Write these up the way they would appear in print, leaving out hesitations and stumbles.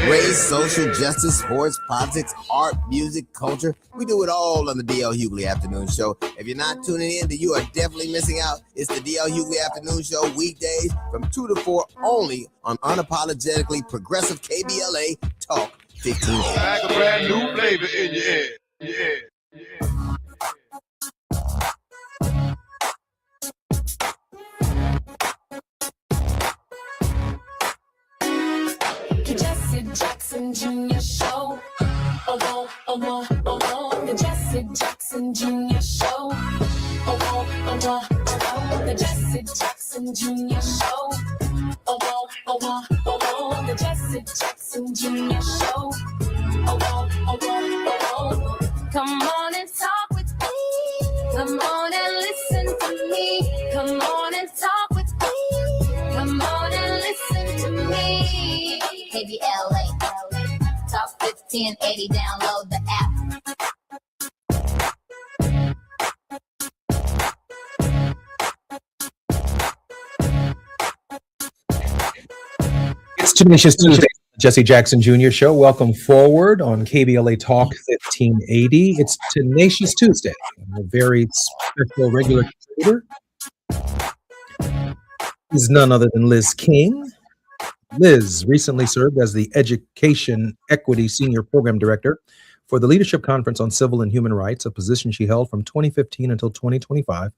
Race, social justice, sports, politics, art, music, culture. We do it all on the D.L. Hughley Afternoon Show. If you're not tuning in, then you are definitely missing out. It's the D.L. Hughley Afternoon Show, weekdays from 2 to 4 only on unapologetically progressive KBLA Talk 15. Like a brand new flavor in your head. Yeah. Jesse Jackson Jr. Show. The Jesse Jackson Jr. Show. The Jesse Jackson Jr. Show. The Jesse Jackson Jr. Show. Come on and talk with me. Come on and listen to me. Come on and talk with me. Come on and listen to me. KBLA, Talk 1580, download the app. It's Tenacious Tuesday, Jesse Jackson Jr. Show. Welcome forward on KBLA Talk 1580. It's Tenacious Tuesday. A very special regular contributor is none other than Liz King. Liz recently served as the Education Equity Senior Program Director for the Leadership Conference on Civil and Human Rights, a position she held from 2015 until 2025.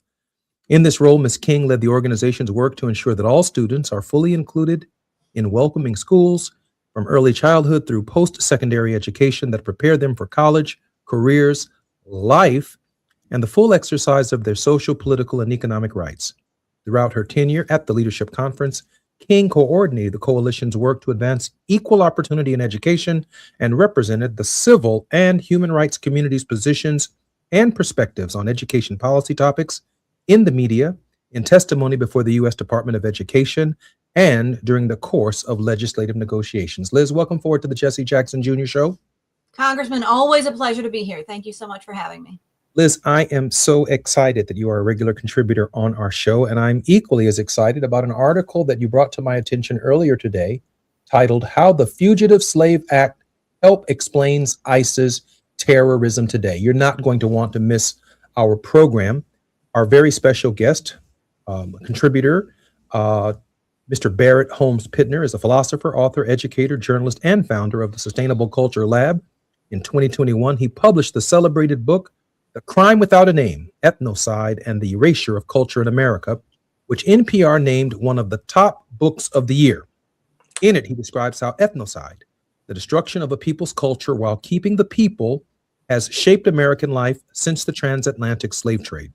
In this role, Ms. King led the organization's work to ensure that all students are fully included in welcoming schools from early childhood through post-secondary education that prepare them for college, careers, life, and the full exercise of their social, political, and economic rights. Throughout her tenure at the Leadership Conference, King coordinated the coalition's work to advance equal opportunity in education and represented the civil and human rights community's positions and perspectives on education policy topics in the media, in testimony before the U.S. Department of Education, and during the course of legislative negotiations. Liz, welcome forward to the Jesse Jackson Jr. Show. Congressman, always a pleasure to be here. Thank you so much for having me. Liz, I am so excited that you are a regular contributor on our show, and I'm equally as excited about an article that you brought to my attention earlier today titled How the Fugitive Slave Act Help Explains ICE's Terrorism Today. You're not going to want to miss our program. Our very special guest, contributor, Mr. Barrett Holmes Pittner, is a philosopher, author, educator, journalist, and founder of the Sustainable Culture Lab. In 2021, he published the celebrated book, The Crime Without a Name, Ethnocide and the Erasure of Culture in America, which NPR named one of the top books of the year. In it, he describes how ethnocide, the destruction of a people's culture while keeping the people, has shaped American life since the transatlantic slave trade.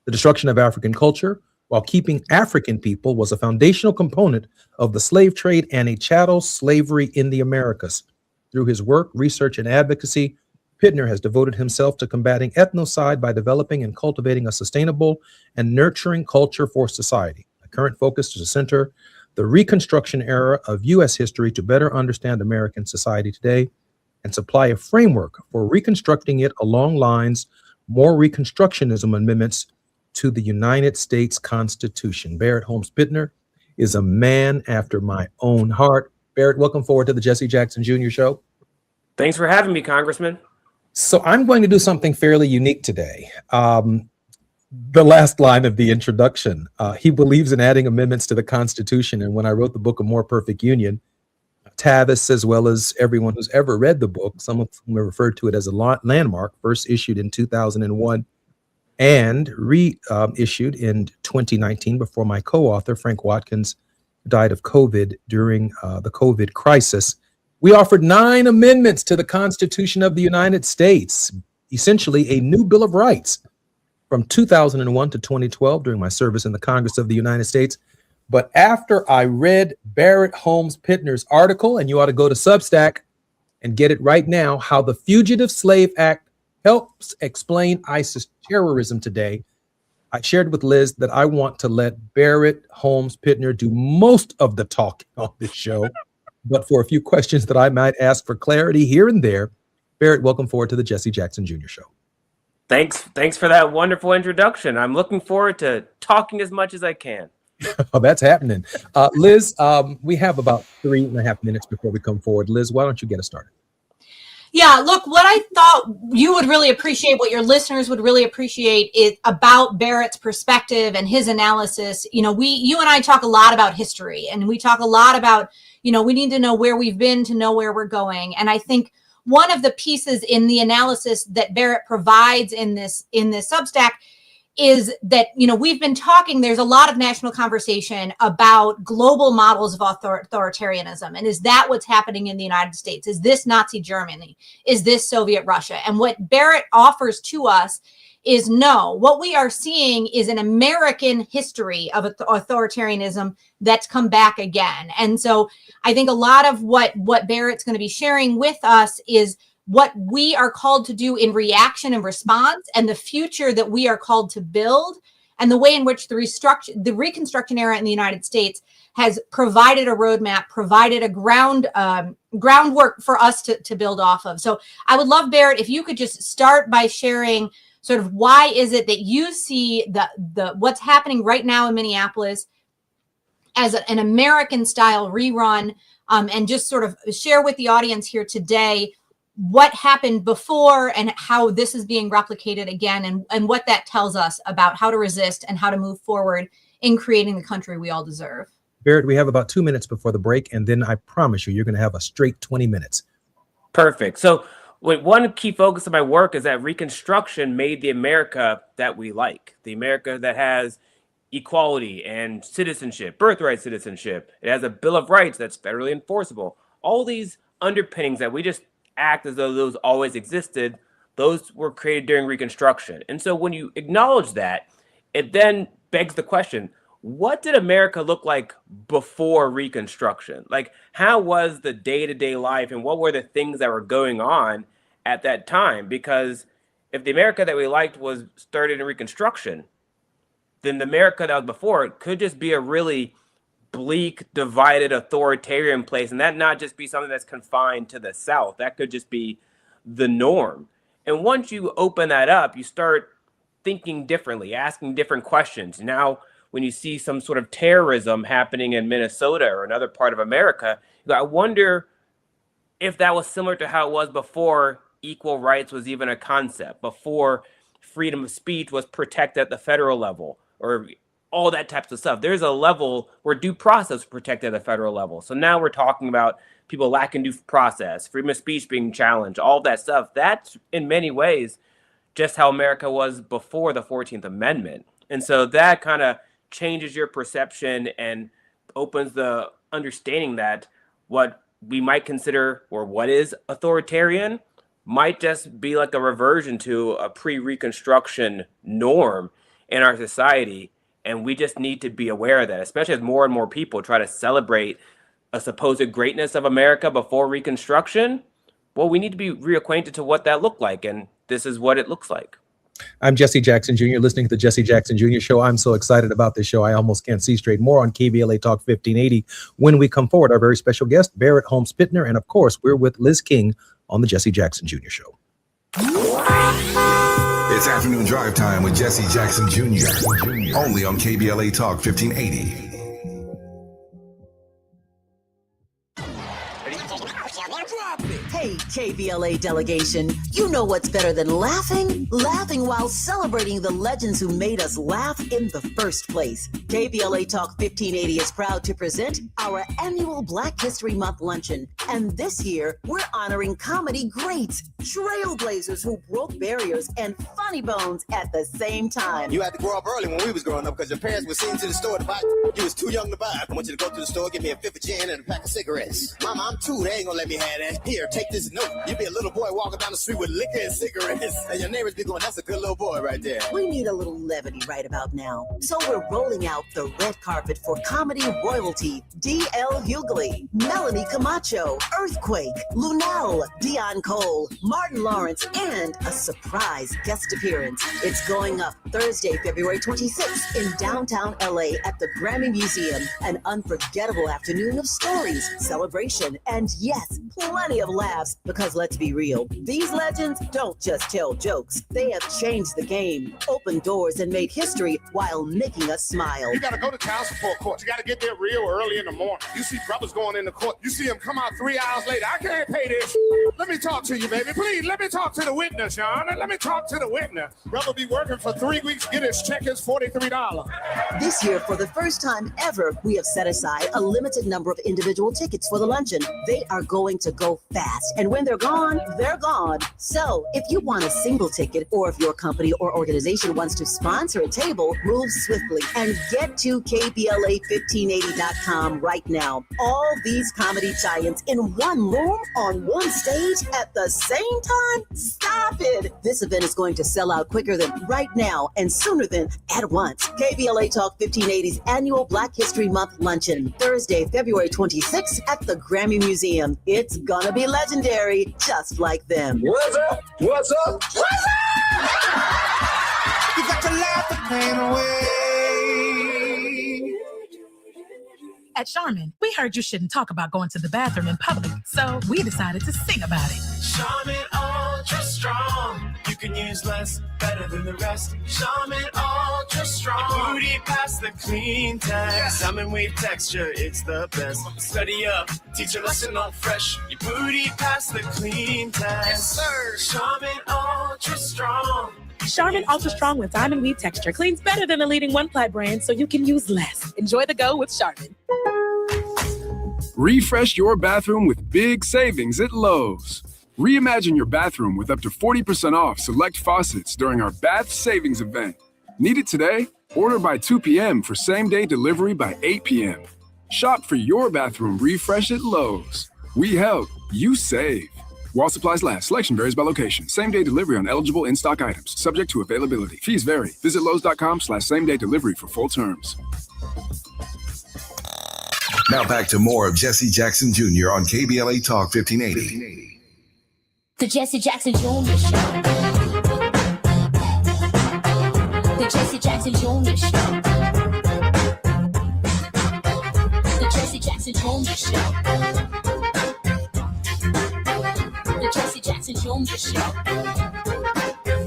The destruction of African culture while keeping African people was a foundational component of the slave trade and a chattel slavery in the Americas. Through his work, research, and advocacy, Pittner has devoted himself to combating ethnocide by developing and cultivating a sustainable and nurturing culture for society. A current focus is to center the Reconstruction era of U.S. history to better understand American society today and supply a framework for reconstructing it along lines more Reconstructionism amendments to the United States Constitution. Barrett Holmes Pittner is a man after my own heart. Barrett, welcome forward to the Jesse Jackson Jr. Show. Thanks for having me, Congressman. So I'm going to do something fairly unique today. The last line of the introduction, he believes in adding amendments to the Constitution. And when I wrote the book, A More Perfect Union, Tavis, as well as everyone who's ever read the book, some of whom have referred to it as a landmark, first issued in 2001 and reissued in 2019 before my co-author, Frank Watkins, died of COVID during the COVID crisis. We offered 9 amendments to the Constitution of the United States, essentially a new Bill of Rights from 2001 to 2012 during my service in the Congress of the United States. But after I read Barrett Holmes Pittner's article, and you ought to go to Substack and get it right now, How the Fugitive Slave Act Helps Explain ISIS Terrorism Today, I shared with Liz that I want to let Barrett Holmes Pittner do most of the talking on this show. But for a few questions that I might ask for clarity here and there, Barrett, welcome forward to the Jesse Jackson Jr. Show. Thanks for that wonderful introduction. I'm looking forward to talking as much as I can. Oh, that's happening. Liz, we have about 3.5 minutes before we come forward. Liz, why don't you get us started? Yeah, look, what I thought you would really appreciate, what your listeners would really appreciate, is about Barrett's perspective and his analysis. You know, you and I talk a lot about history, and we talk a lot about, you know, we need to know where we've been to know where we're going. And I think one of the pieces in the analysis that Barrett provides in this Substack is that, you know, we've been talking, there's a lot of national conversation about global models of authoritarianism. And is that what's happening in the United States? Is this Nazi Germany? Is this Soviet Russia? And what Barrett offers to us is no, what we are seeing is an American history of authoritarianism that's come back again. And so I think a lot of what Barrett's going to be sharing with us is what we are called to do in reaction and response, and the future that we are called to build, and the way in which the Reconstruction era in the United States has provided a roadmap, provided a groundwork for us to build off of. So I would love, Barrett, if you could just start by sharing sort of why is it that you see the what's happening right now in Minneapolis as an American style rerun, and just sort of share with the audience here today what happened before and how this is being replicated again, and what that tells us about how to resist and how to move forward in creating the country we all deserve. Barrett, we have about 2 minutes before the break, and then I promise you're going to have a straight 20 minutes. Perfect. So one key focus of my work is that Reconstruction made the America that we like, the America that has equality and citizenship, birthright citizenship. It has a Bill of Rights that's federally enforceable. All these underpinnings that we just act as though those always existed, those were created during Reconstruction. And so when you acknowledge that, it then begs the question, what did America look like before Reconstruction? Like, how was the day-to-day life, and what were the things that were going on at that time? Because if the America that we liked was started in Reconstruction, then the America that was before it could just be a really bleak, divided, authoritarian place, and that not just be something that's confined to the South. That could just be the norm. And once you open that up, you start thinking differently, asking different questions. Now, when you see some sort of terrorism happening in Minnesota or another part of America, you go, I wonder if that was similar to how it was before equal rights was even a concept, before freedom of speech was protected at the federal level, or all that types of stuff. There's a level where due process is protected at the federal level. So now we're talking about people lacking due process, freedom of speech being challenged, all that stuff. That's in many ways just how America was before the 14th Amendment. And so that kind of changes your perception and opens the understanding that what we might consider or what is authoritarian might just be like a reversion to a pre-Reconstruction norm in our society. And we just need to be aware of that, especially as more and more people try to celebrate a supposed greatness of America before Reconstruction. Well, we need to be reacquainted to what that looked like. And this is what it looks like. I'm Jesse Jackson Jr., listening to the Jesse Jackson Jr. Show. I'm so excited about this show. I almost can't see straight. More on KBLA Talk 1580. When we come forward, our very special guest, Barrett Holmes Pittner. And of course, we're with Liz King on the Jesse Jackson Jr. Show. It's afternoon drive time with Jesse Jackson Jr. Only on KBLA Talk 1580. Hey, KBLA delegation, you know what's better than laughing? Laughing while celebrating the legends who made us laugh in the first place. KBLA Talk 1580 is proud to present our annual Black History Month luncheon. And this year, we're honoring comedy greats, trailblazers who broke barriers, and funny bones at the same time. You had to grow up early when we was growing up because your parents were sent to the store to buy. You was too young to buy. I want you to go to the store, give me a fifth of gin and a pack of cigarettes. Mama, I'm two. They ain't gonna let me have that. Here, take this note. You be a little boy walking down the street with liquor and cigarettes, and your neighbors be going, that's a good little boy right there. We need a little levity right about now. So we're rolling out the red carpet for comedy royalty. D.L. Hughley, Melanie Camacho, Earthquake, Lunel, Dion Cole, Martin Lawrence, and a surprise guest appearance. It's going up Thursday, February 26th in downtown LA at the Grammy Museum. An unforgettable afternoon of stories, celebration, and yes, plenty of laughs. Because let's be real, these legends don't just tell jokes. They have changed the game, opened doors, and made history while making us smile. You gotta go to child support court. You gotta get there real early in the morning. You see brothers going into court. You see them come out 3 hours later. I can't pay this. Let me talk to you, baby. Please, let me talk to the witness, Your Honor. Let me talk to the witness. Brother be working for 3 weeks, get his check is $43. This year, for the first time ever, we have set aside a limited number of individual tickets for the luncheon. They are going to go fast, and when they're gone, they're gone. So if you want a single ticket, or if your company or organization wants to sponsor a table, move swiftly and get to KBLA1580.com right now. All these comedy giants in one room on one stage at the same time? Stop it! This event is going to sell out quicker than right now and sooner than at once. KBLA Talk 1580's annual Black History Month luncheon, Thursday, February 26th at the Grammy Museum. It's gonna be legendary, just like them. What's up? What's up? You got to laugh the pain away. At Charmin, we heard you shouldn't talk about going to the bathroom in public, so we decided to sing about it. Charmin Ultra Strong. You can use less, better than the rest. Charmin Ultra Strong. Your booty past the clean test. Yes. Salmon weave texture, it's the best. Study up, teach a lesson all fresh. Your booty past the clean test. Yes, sir. Charmin Ultra Strong. Charmin Ultra Strong with diamond weave texture cleans better than the leading one-ply brand, so you can use less. Enjoy the go with Charmin. Refresh your bathroom with big savings at Lowe's. Reimagine your bathroom with up to 40% off select faucets during our Bath Savings event. Need it today? Order by 2 p.m. for same-day delivery by 8 p.m. Shop for your bathroom refresh at Lowe's. We help, you save. While supplies last, selection varies by location. Same-day delivery on eligible in-stock items, subject to availability. Fees vary. Visit Lowe's.com/same-day delivery for full terms. Now back to more of Jesse Jackson Jr. on KBLA Talk 1580. The Jesse Jackson Jr. Show. The Jesse Jackson Jr. Show. The Jesse Jackson Jr. Show. The Jesse Jackson Jr. Show.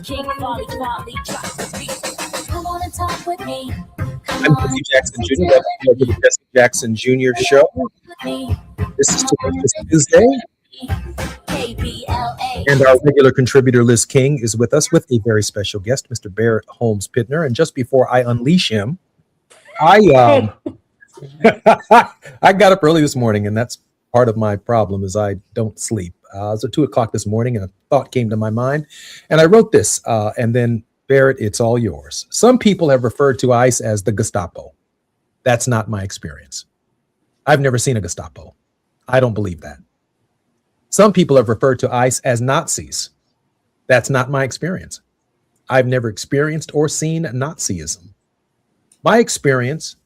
King Folly, drop the beat. Come on and talk with me. I'm Jesse Jackson Jr. Welcome to the Jesse Jackson Jr. Show. This is Tuesday. And our regular contributor, Liz King, is with us with a very special guest, Mr. Barrett Holmes Pittner. And just before I unleash him, I got up early this morning, and that's part of my problem is I don't sleep. It was at 2 o'clock this morning, and a thought came to my mind. And I wrote this, and then Barrett, it's all yours. Some people have referred to ICE as the Gestapo. That's not my experience. I've never seen a Gestapo. I don't believe that. Some people have referred to ICE as Nazis. That's not my experience. I've never experienced or seen Nazism. My experience,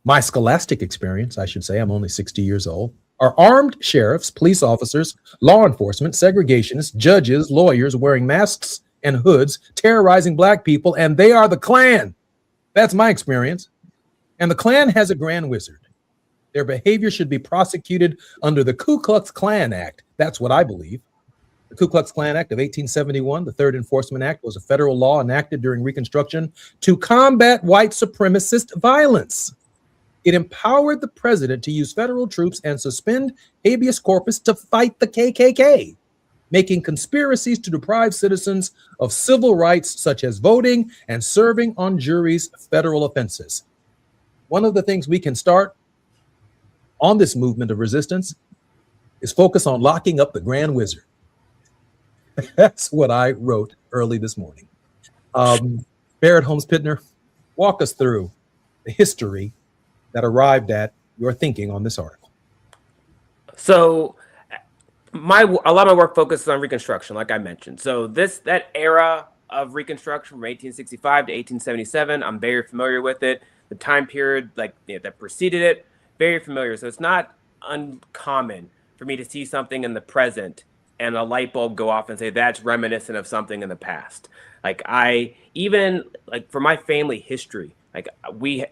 my scholastic experience, I should say, I'm only 60 years old, are armed sheriffs, police officers, law enforcement, segregationists, judges, lawyers wearing masks and hoods, terrorizing Black people, and they are the Klan. That's my experience. And the Klan has a grand wizard. Their behavior should be prosecuted under the Ku Klux Klan Act. That's what I believe. The Ku Klux Klan Act of 1871, the Third Enforcement Act, was a federal law enacted during Reconstruction to combat white supremacist violence. It empowered the president to use federal troops and suspend habeas corpus to fight the KKK, making conspiracies to deprive citizens of civil rights such as voting and serving on juries federal offenses. One of the things we can start on this movement of resistance is focus on locking up the Grand Wizard. That's what I wrote early this morning. Barrett Holmes Pittner, walk us through the history that arrived at your thinking on this article. So a lot of my work focuses on Reconstruction, like I mentioned. So that era of Reconstruction from 1865 to 1877, I'm very familiar with it. The time period that preceded it, very familiar. So it's not uncommon for me to see something in the present and a light bulb go off and say that's reminiscent of something in the past. For my family history,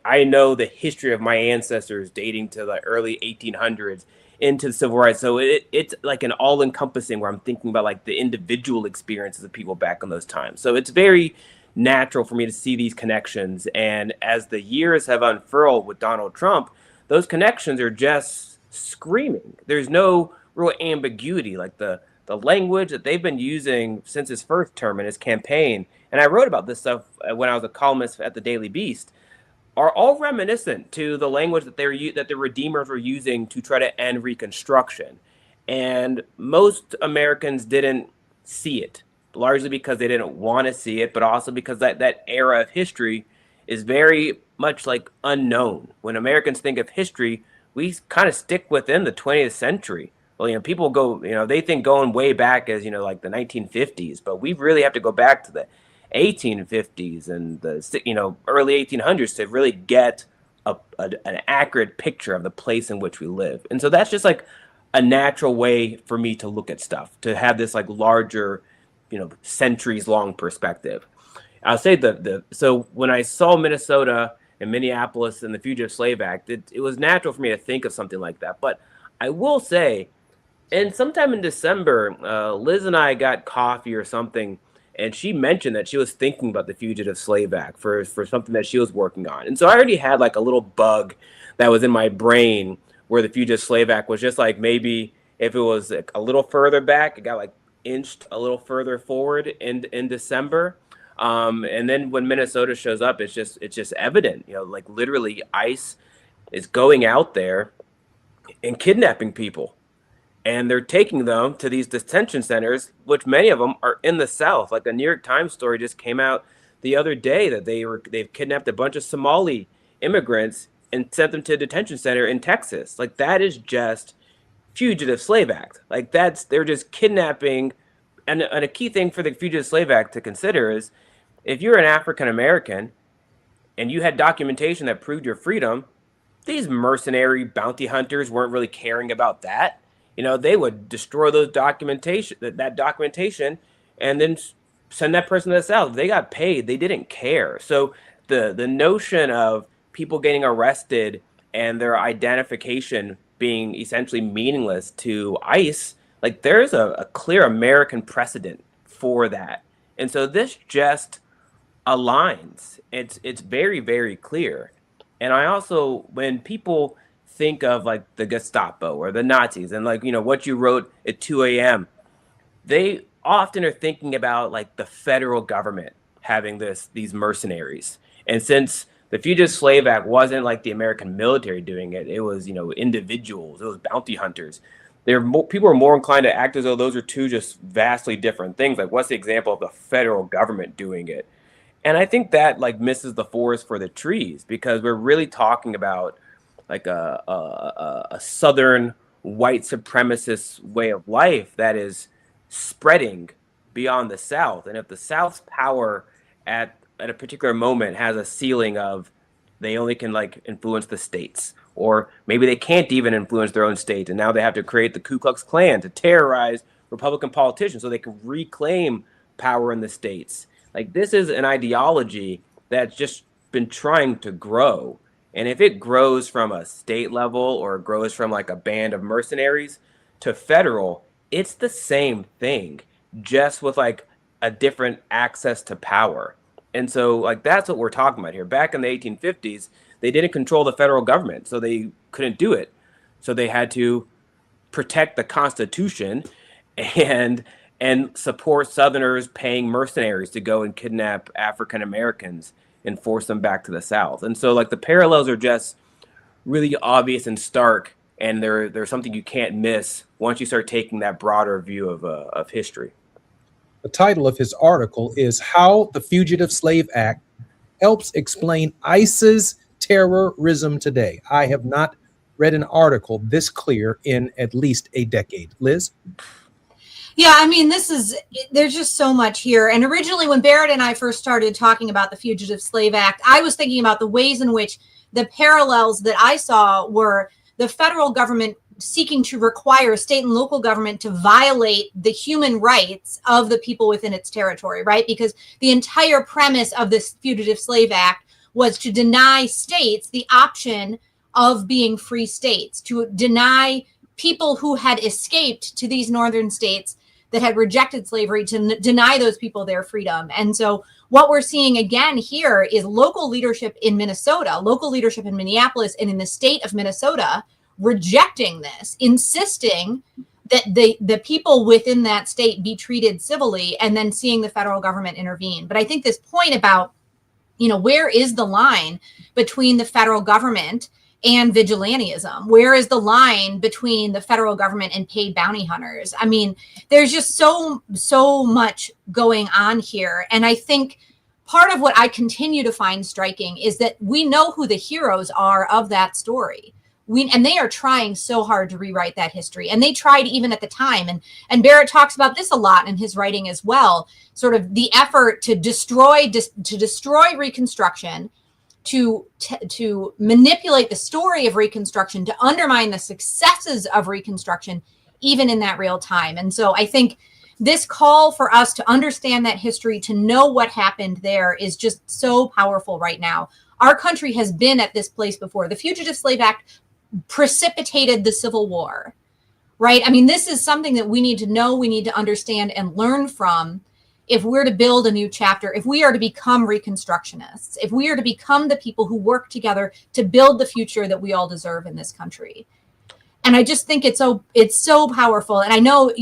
I know the history of my ancestors dating to the early 1800s into the civil rights. So it's like an all-encompassing where I'm thinking about the individual experiences of people back in those times. So it's very natural for me to see these connections. And as the years have unfurled with Donald Trump, those connections are just screaming. There's no real ambiguity. The language that they've been using since his first term in his campaign, and I wrote about this stuff when I was a columnist at the Daily Beast, are all reminiscent to the language that the Redeemers were using to try to end Reconstruction. And most Americans didn't see it, largely because they didn't want to see it, but also because that era of history is very much unknown. When Americans think of history, we kind of stick within the 20th century. Well, people go, they think going way back as, the 1950s, but we really have to go back to the 1850s and the, early 1800s to really get an accurate picture of the place in which we live. And so that's just a natural way for me to look at stuff, to have this larger, centuries long perspective. I'll say so when I saw Minnesota and Minneapolis and the Fugitive Slave Act, it was natural for me to think of something like that. But I will say, and sometime in December, Liz and I got coffee or something, and she mentioned that she was thinking about the Fugitive Slave Act for something that she was working on. And so I already had a little bug that was in my brain where the Fugitive Slave Act was just maybe if it was a little further back, it got inched a little further forward in December. And then when Minnesota shows up, it's just evident, literally ICE is going out there and kidnapping people. And they're taking them to these detention centers, which many of them are in the South. A New York Times story just came out the other day that they've kidnapped a bunch of Somali immigrants and sent them to a detention center in Texas. That is just Fugitive Slave Act. They're just kidnapping. And a key thing for the Fugitive Slave Act to consider is if you're an African American and you had documentation that proved your freedom, these mercenary bounty hunters weren't really caring about that. They would destroy that documentation and then send that person to the South. If they got paid, they didn't care. So the notion of people getting arrested and their identification being essentially meaningless to ICE, there's a clear American precedent for that. And so this just aligns. It's very, very clear. And I also, when people think of the Gestapo or the Nazis and what you wrote at 2 a.m., they often are thinking about the federal government having these mercenaries. And since the Fugitive Slave Act wasn't the American military doing it, it was individuals, it was bounty hunters. People are more inclined to act as though those are two just vastly different things. What's the example of the federal government doing it? And I think that like misses the forest for the trees, because we're really talking about like a Southern white supremacist way of life that is spreading beyond the South. And if the South's power at a particular moment has a ceiling of they only can like influence the states, or maybe they can't even influence their own state, and now they have to create the Ku Klux Klan to terrorize Republican politicians so they can reclaim power in the states. Like, this is an ideology that's just been trying to grow. And if it grows from a state level or it grows from like a band of mercenaries to federal, it's the same thing, just with like a different access to power. And so like that's what we're talking about here. Back in the 1850s, they didn't control the federal government, so they couldn't do it. So they had to protect the Constitution and support Southerners paying mercenaries to go and kidnap African Americans and force them back to the South. And so like the parallels are just really obvious and stark, and they're something you can't miss once you start taking that broader view of history. The title of his article is How the Fugitive Slave Act Helps Explain ICE's Terrorism Today. I have not read an article this clear in at least a decade. Liz? Yeah, I mean, there's just so much here. And originally when Barrett and I first started talking about the Fugitive Slave Act, I was thinking about the ways in which the parallels that I saw were the federal government seeking to require state and local government to violate the human rights of the people within its territory, right? Because the entire premise of this Fugitive Slave Act was to deny states the option of being free states, to deny people who had escaped to these northern states that had rejected slavery, to deny those people their freedom. And so what we're seeing again here is local leadership in Minnesota, local leadership in Minneapolis, and in the state of Minnesota rejecting this, insisting that the people within that state be treated civilly, and then seeing the federal government intervene. But I think this point about, where is the line between the federal government and vigilantism? Where is the line between the federal government and paid bounty hunters? I mean, there's just so much going on here. And I think part of what I continue to find striking is that we know who the heroes are of that story. And they are trying so hard to rewrite that history. And they tried even at the time. And Barrett talks about this a lot in his writing as well, sort of the effort to destroy Reconstruction, to manipulate the story of Reconstruction, to undermine the successes of Reconstruction, even in that real time. And so I think this call for us to understand that history, to know what happened there, is just so powerful right now. Our country has been at this place before. The Fugitive Slave Act precipitated the Civil War, right? I mean, this is something that we need to know, we need to understand and learn from if we're to build a new chapter, if we are to become Reconstructionists, if we are to become the people who work together to build the future that we all deserve in this country. And I just think it's so powerful. And I know,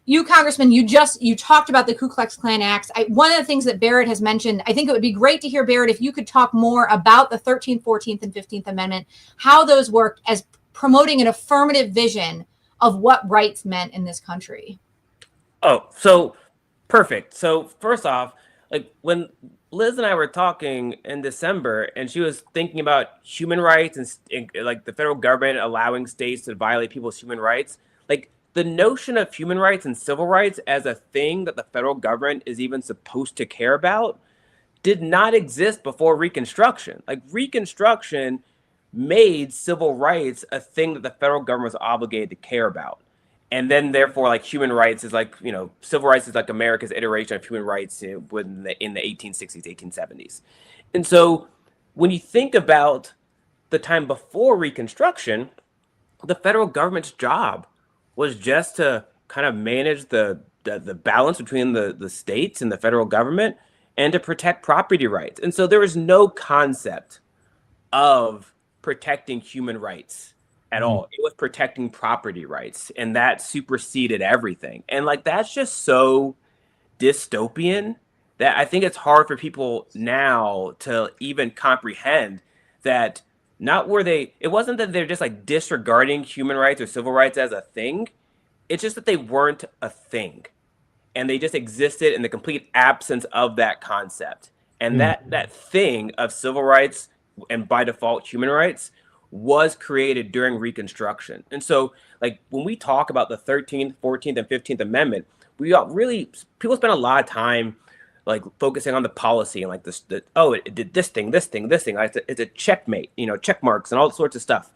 you, Congressman, you talked about the Ku Klux Klan Acts. One of the things that Barrett has mentioned, I think it would be great to hear, Barrett, if you could talk more about the 13th, 14th, and 15th Amendment, how those worked as promoting an affirmative vision of what rights meant in this country. Oh, so perfect. So first off, like when Liz and I were talking in December, and she was thinking about human rights and like the federal government allowing states to violate people's human rights, like the notion of human rights and civil rights as a thing that the federal government is even supposed to care about did not exist before Reconstruction. Like Reconstruction made civil rights a thing that the federal government was obligated to care about. And then therefore, like human rights is like, civil rights is like America's iteration of human rights in the 1860s, 1870s. And so when you think about the time before Reconstruction, the federal government's job was just to kind of manage the balance between the states and the federal government, and to protect property rights. And so there was no concept of protecting human rights at all. It was protecting property rights, and that superseded everything. And like, that's just so dystopian that I think it's hard for people now to even comprehend that it wasn't that they're just like disregarding human rights or civil rights as a thing. It's just that they weren't a thing, and they just existed in the complete absence of that concept. And that thing of civil rights and by default human rights was created during Reconstruction. And so, like, when we talk about the 13th, 14th, and 15th Amendment, people spend a lot of time like focusing on the policy and like it did this thing. It's a checkmate, check marks and all sorts of stuff.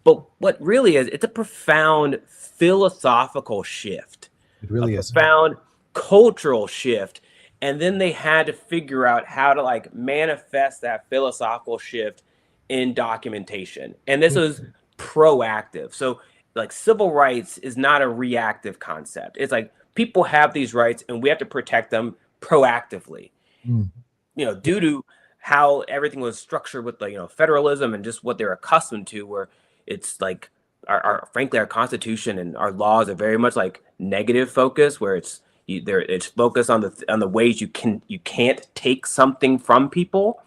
But what really is, it's a profound philosophical shift. It really is. Profound cultural shift. And then they had to figure out how to like manifest that philosophical shift in documentation. And this was proactive. So like civil rights is not a reactive concept. It's like people have these rights and we have to protect them proactively, due to how everything was structured with the, federalism and just what they're accustomed to, where it's like frankly, our Constitution and our laws are very much like negative focus, where it's focused on the ways you can't take something from people.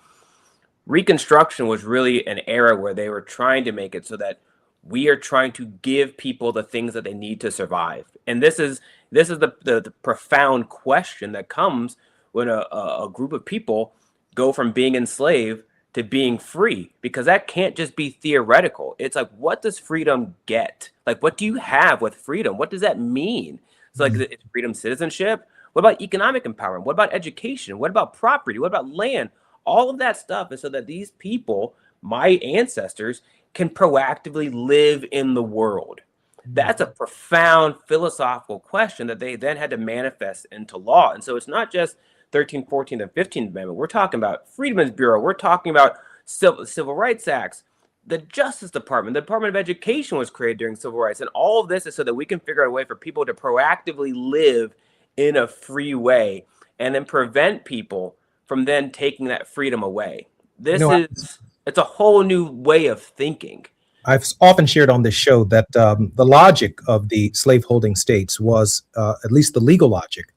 Reconstruction was really an era where they were trying to make it so that we are trying to give people the things that they need to survive. And this is the profound question that comes when a group of people go from being enslaved to being free, because that can't just be theoretical. It's like, what does freedom get? Like, what do you have with freedom? What does that mean? So like, it's freedom, citizenship. What about economic empowerment? What about education? What about property? What about land? All of that stuff is so that these people, my ancestors, can proactively live in the world. That's a profound philosophical question that they then had to manifest into law. And so it's not just 13th, 14th, and 15th Amendment. We're talking about Freedmen's Bureau. We're talking about Civil Rights Acts. The Justice Department, the Department of Education was created during civil rights. And all of this is so that we can figure out a way for people to proactively live in a free way and then prevent people from then taking that freedom away. It's a whole new way of thinking. I've often shared on this show that the logic of the slaveholding states was, at least the legal logic,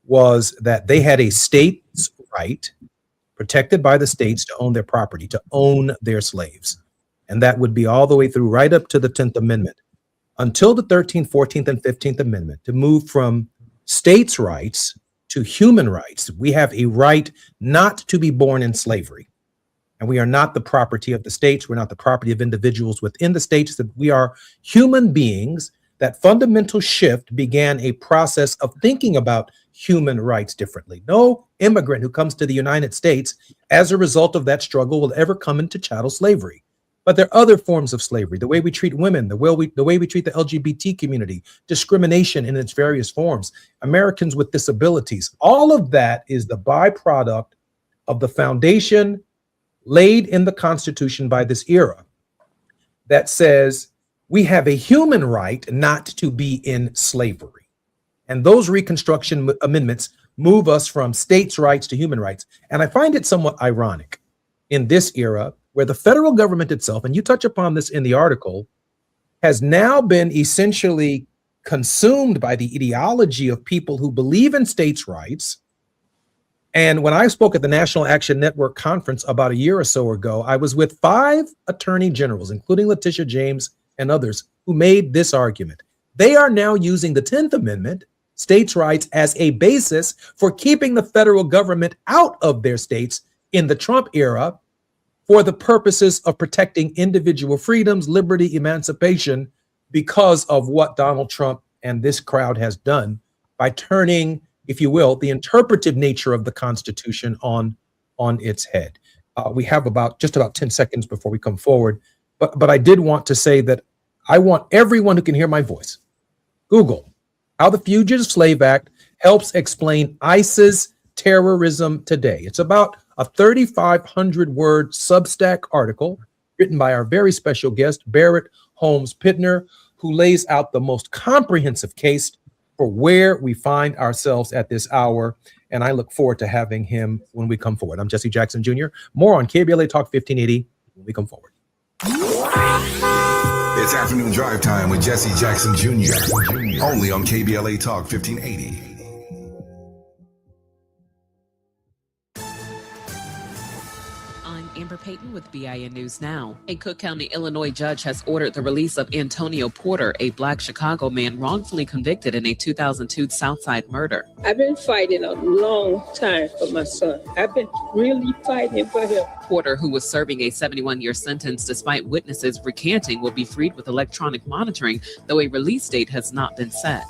was that they had a state's right protected by the states to own their property, to own their slaves. And that would be all the way through right up to the 10th Amendment. Until the 13th, 14th, and 15th Amendment, to move from states' rights to human rights, we have a right not to be born in slavery. And we are not the property of the states. We're not the property of individuals within the states. That we are human beings. That fundamental shift began a process of thinking about human rights differently. No immigrant who comes to the United States as a result of that struggle will ever come into chattel slavery. But there are other forms of slavery, the way we treat women, the way we treat the LGBT community, discrimination in its various forms, Americans with disabilities. All of that is the byproduct of the foundation laid in the Constitution by this era that says we have a human right not to be in slavery. And those Reconstruction amendments move us from states' rights to human rights. And I find it somewhat ironic in this era where the federal government itself, and you touch upon this in the article, has now been essentially consumed by the ideology of people who believe in states' rights. And when I spoke at the National Action Network conference about a year or so ago, I was with 5 attorney generals, including Letitia James and others, who made this argument. They are now using the 10th Amendment, states' rights, as a basis for keeping the federal government out of their states in the Trump era for the purposes of protecting individual freedoms, liberty, emancipation, because of what Donald Trump and this crowd has done by turning, if you will, the interpretive nature of the Constitution on its head. We have just about 10 seconds before we come forward, but I did want to say that I want everyone who can hear my voice, Google how the Fugitive Slave Act helps explain ICE's terrorism today. It's about a 3,500-word Substack article written by our very special guest, Barrett Holmes Pittner, who lays out the most comprehensive case for where we find ourselves at this hour. And I look forward to having him when we come forward. I'm Jesse Jackson Jr. More on KBLA Talk 1580 when we come forward. It's Afternoon Drive Time with Jesse Jackson Jr. Only on KBLA Talk 1580. I'm Amber Page. Payton with BIN News Now. A Cook County, Illinois judge has ordered the release of Antonio Porter, a Black Chicago man wrongfully convicted in a 2002 Southside murder. I've been fighting a long time for my son. I've been really fighting for him. Porter, who was serving a 71-year sentence despite witnesses recanting, will be freed with electronic monitoring, though a release date has not been set.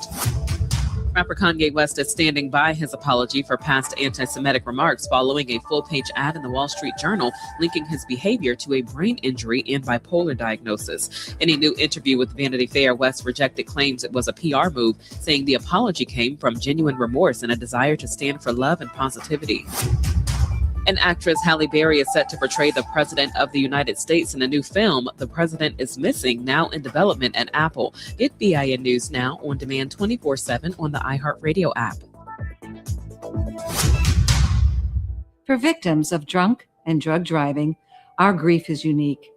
Rapper Kanye West is standing by his apology for past anti-Semitic remarks following a full-page ad in the Wall Street Journal linking his behavior to a brain injury and bipolar diagnosis. In a new interview with Vanity Fair, West rejected claims it was a PR move, saying the apology came from genuine remorse and a desire to stand for love and positivity. And actress Halle Berry is set to portray the President of the United States in a new film, The President is Missing, now in development at Apple. Get BIN News Now on demand 24/7 on the iHeartRadio app. For victims of drunk and drug driving, our grief is unique.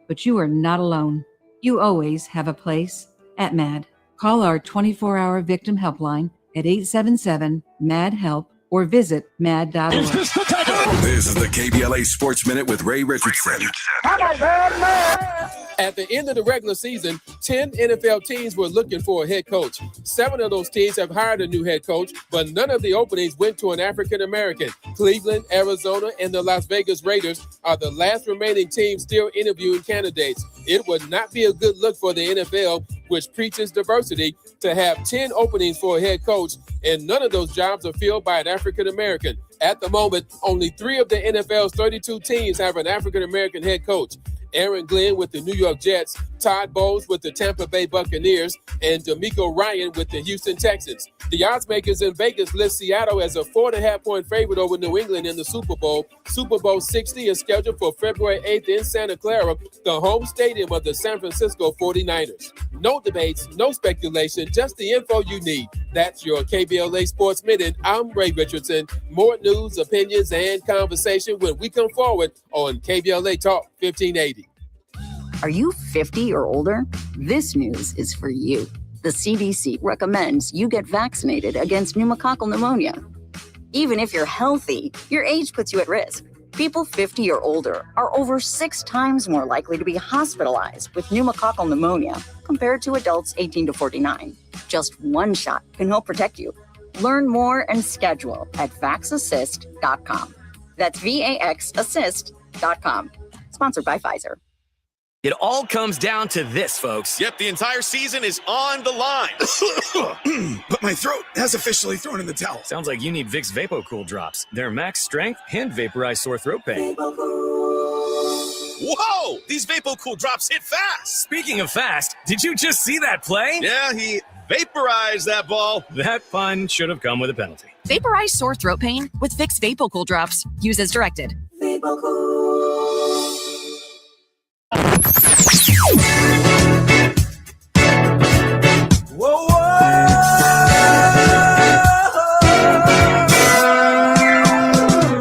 But you are not alone. You always have a place at MAD. Call our 24-hour victim helpline at 877-MAD-HELP or visit mad.org. This is the KBLA Sports Minute with Ray Richardson. At the end of the regular season, 10 NFL teams were looking for a head coach. 7 of those teams have hired a new head coach, but none of the openings went to an African-American. Cleveland, Arizona, and the Las Vegas Raiders are the last remaining teams still interviewing candidates. It would not be a good look for the NFL, which preaches diversity, to have 10 openings for a head coach, and none of those jobs are filled by an African-American. At the moment, only 3 of the NFL's 32 teams have an African-American head coach. Aaron Glenn with the New York Jets, Todd Bowles with the Tampa Bay Buccaneers, and D'Amico Ryan with the Houston Texans. The odds makers in Vegas list Seattle as a 4.5-point favorite over New England in the Super Bowl. Super Bowl 60 is scheduled for February 8th in Santa Clara, the home stadium of the San Francisco 49ers. No debates, no speculation, just the info you need. That's your KBLA Sports Minute. I'm Ray Richardson. More news, opinions, and conversation when we come forward on KBLA Talk 1580. Are you 50 or older? This news is for you. The CDC recommends you get vaccinated against pneumococcal pneumonia. Even if you're healthy, your age puts you at risk. People 50 or older are over 6 times more likely to be hospitalized with pneumococcal pneumonia compared to adults 18 to 49. Just one shot can help protect you. Learn more and schedule at vaxassist.com. That's VAXassist.com. Sponsored by Pfizer. It all comes down to this, folks. Yep, the entire season is on the line. But my throat has officially thrown in the towel. Sounds like you need Vicks VapoCool drops. They're max strength and vaporize sore throat pain. Whoa! These VapoCool drops hit fast. Speaking of fast, did you just see that play? Yeah, he vaporized that ball. That fun should have come with a penalty. Vaporize sore throat pain with Vicks VapoCool drops. Use as directed. Whoa,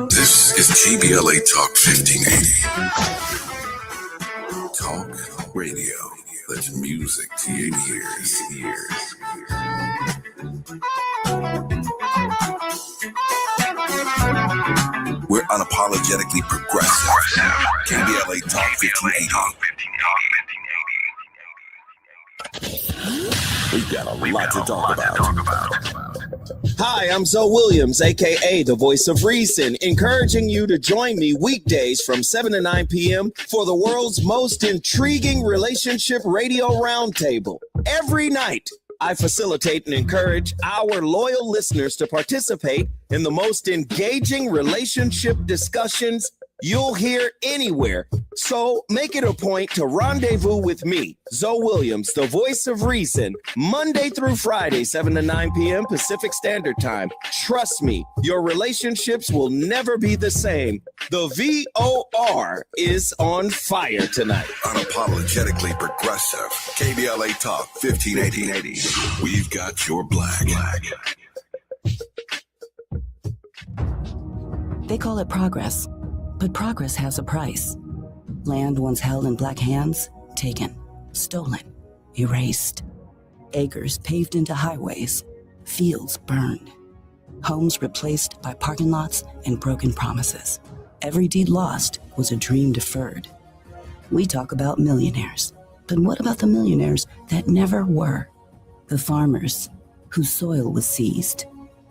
This is KBLA Talk 1580. Talk radio. That's music to your ears. We're unapologetically progressive. KBLA Talk 1580. We've got a lot to talk about. Hi, I'm Zoe Williams, aka the Voice of Reason, encouraging you to join me weekdays from 7 to 9 p.m. for the world's most intriguing relationship radio roundtable. Every night, I facilitate and encourage our loyal listeners to participate in the most engaging relationship discussions you'll hear anywhere. So make it a point to rendezvous with me, Zoe Williams, the Voice of Reason, Monday through Friday, 7 to 9 p.m. Pacific Standard Time. Trust me, your relationships will never be the same. The VOR is on fire tonight. Unapologetically progressive. KBLA Talk 1580. We've got your black. They call it progress. But progress has a price. Land once held in black hands, taken, stolen, erased. Acres paved into highways, fields burned. Homes replaced by parking lots and broken promises. Every deed lost was a dream deferred. We talk about millionaires, but what about the millionaires that never were? The farmers whose soil was seized,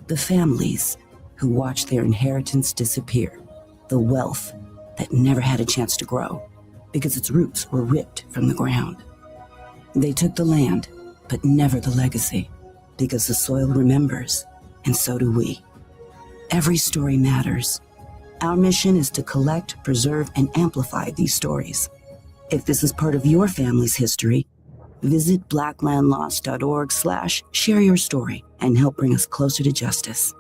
the families who watched their inheritance disappear, the wealth that never had a chance to grow because its roots were ripped from the ground. They took the land, but never the legacy, because the soil remembers, and so do we. Every story matters. Our mission is to collect, preserve, and amplify these stories. If this is part of your family's history, visit blacklandlost.org/share your story and help bring us closer to justice.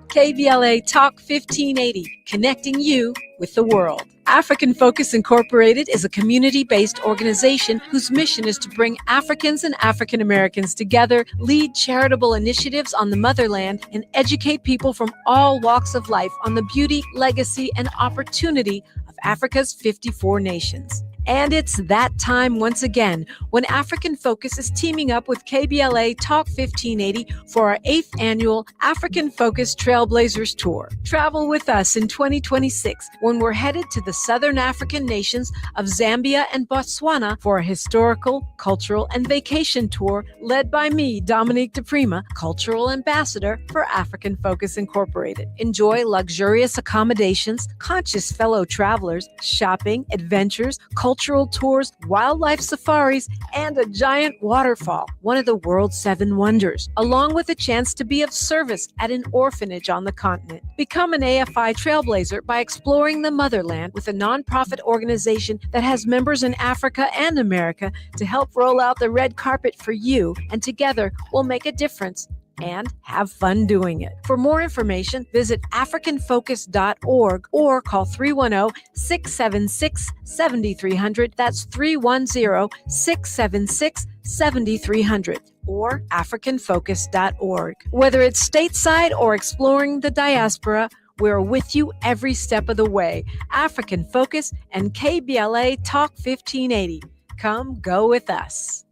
KBLA Talk 1580, connecting you with the world. African Focus Incorporated is a community-based organization whose mission is to bring Africans and African Americans together, lead charitable initiatives on the motherland, and educate people from all walks of life on the beauty, legacy, and opportunity of Africa's 54 nations. And it's that time once again when African Focus is teaming up with KBLA Talk 1580 for our 8th annual African Focus Trailblazers Tour. Travel with us in 2026 when we're headed to the southern African nations of Zambia and Botswana for a historical, cultural, and vacation tour led by me, Dominique DePrima, Cultural Ambassador for African Focus Incorporated. Enjoy luxurious accommodations, conscious fellow travelers, shopping, adventures, cultural tours, wildlife safaris, and a giant waterfall, one of the world's 7 wonders, along with a chance to be of service at an orphanage on the continent. Become an AFI trailblazer by exploring the motherland with a nonprofit organization that has members in Africa and America to help roll out the red carpet for you, and together we'll make a difference and have fun doing it. For more information, visit africanfocus.org or call 310-676-7300. That's 310-676-7300 or africanfocus.org. Whether it's stateside or exploring the diaspora, we're with you every step of the way. African Focus and KBLA Talk 1580. Come go with us.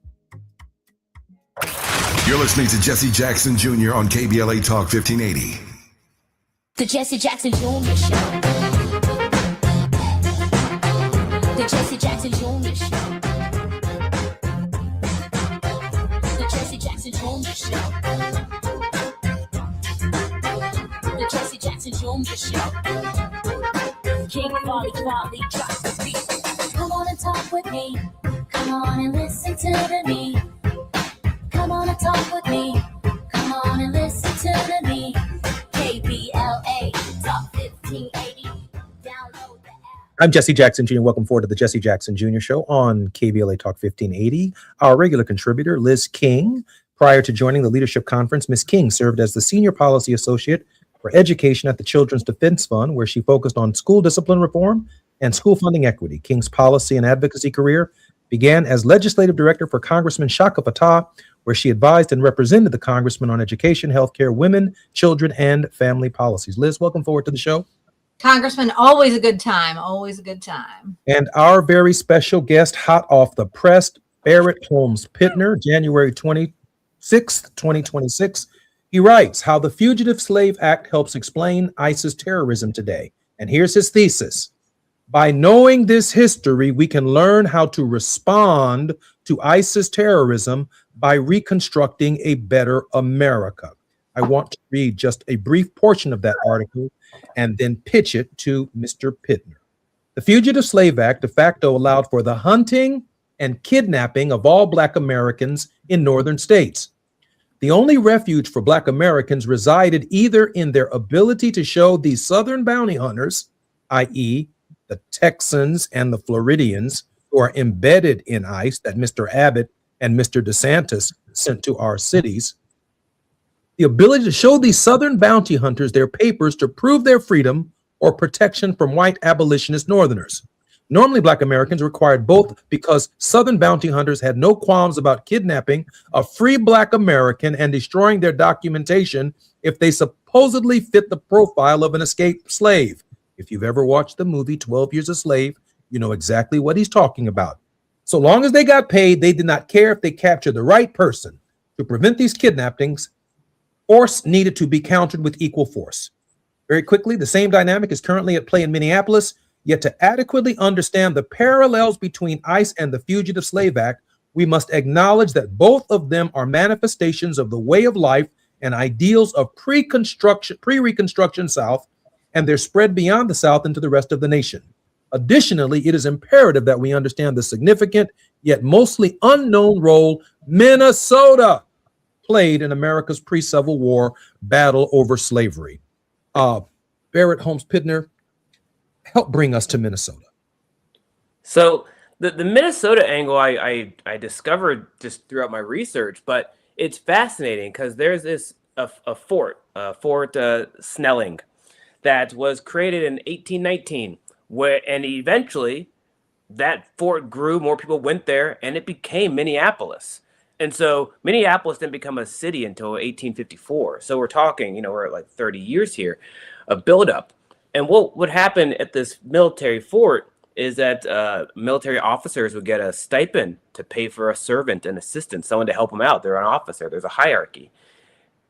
You're listening to Jesse Jackson Jr. on KBLA Talk 1580. The Jesse Jackson Jr. Show. The Jesse Jackson Jr. Show. The Jesse Jackson Jr. Show. The Jesse Jackson Jr. Show. King Wally drops the beat. Come on and talk with me. Come on and listen to me. Come on and talk with me. Come on and listen to me. KBLA Talk 1580. Download the app. I'm Jesse Jackson Jr. Welcome forward to the Jesse Jackson Jr. Show on KBLA Talk 1580. Our regular contributor, Liz King. Prior to joining the leadership conference, Ms. King served as the Senior Policy Associate for Education at the Children's Defense Fund, where she focused on school discipline reform and school funding equity. King's policy and advocacy career began as legislative director for Congressman Shaka Fatah, where she advised and represented the congressman on education, healthcare, women, children, and family policies. Liz, welcome forward to the show. Congressman, always a good time. Always a good time. And our very special guest, hot off the press, Barrett Holmes Pittner, January 26th, 2026. He writes how the Fugitive Slave Act helps explain ISIS terrorism today. And here's his thesis. By knowing this history, we can learn how to respond to ISIS terrorism by reconstructing a better America. I want to read just a brief portion of that article and then pitch it to Mr. Pittner. The Fugitive Slave Act de facto allowed for the hunting and kidnapping of all Black Americans in northern states. The only refuge for Black Americans resided either in their ability to show these Southern bounty hunters, i.e., the Texans and the Floridians who are embedded in ICE that Mr. Abbott and Mr. DeSantis sent to our cities, the ability to show these Southern bounty hunters their papers to prove their freedom or protection from white abolitionist Northerners. Normally, Black Americans required both because Southern bounty hunters had no qualms about kidnapping a free Black American and destroying their documentation if they supposedly fit the profile of an escaped slave. If you've ever watched the movie 12 Years a Slave, you know exactly what he's talking about. So long as they got paid, they did not care if they captured the right person. To prevent these kidnappings, force needed to be countered with equal force. Very quickly, the same dynamic is currently at play in Minneapolis, yet to adequately understand the parallels between ICE and the Fugitive Slave Act, we must acknowledge that both of them are manifestations of the way of life and ideals of pre-Reconstruction South, and they're spread beyond the South into the rest of the nation. Additionally, it is imperative that we understand the significant yet mostly unknown role Minnesota played in America's pre-Civil War battle over slavery. Barrett Holmes Pidner, help bring us to Minnesota. So the Minnesota angle I discovered just throughout my research, but it's fascinating because there's this Fort Snelling, that was created in 1819, and eventually that fort grew, more people went there, and it became Minneapolis. And so Minneapolis didn't become a city until 1854. So we're talking, we're at like 30 years here of buildup. And what would happen at this military fort is that military officers would get a stipend to pay for a servant, an assistant, someone to help them out. They're an officer. There's a hierarchy.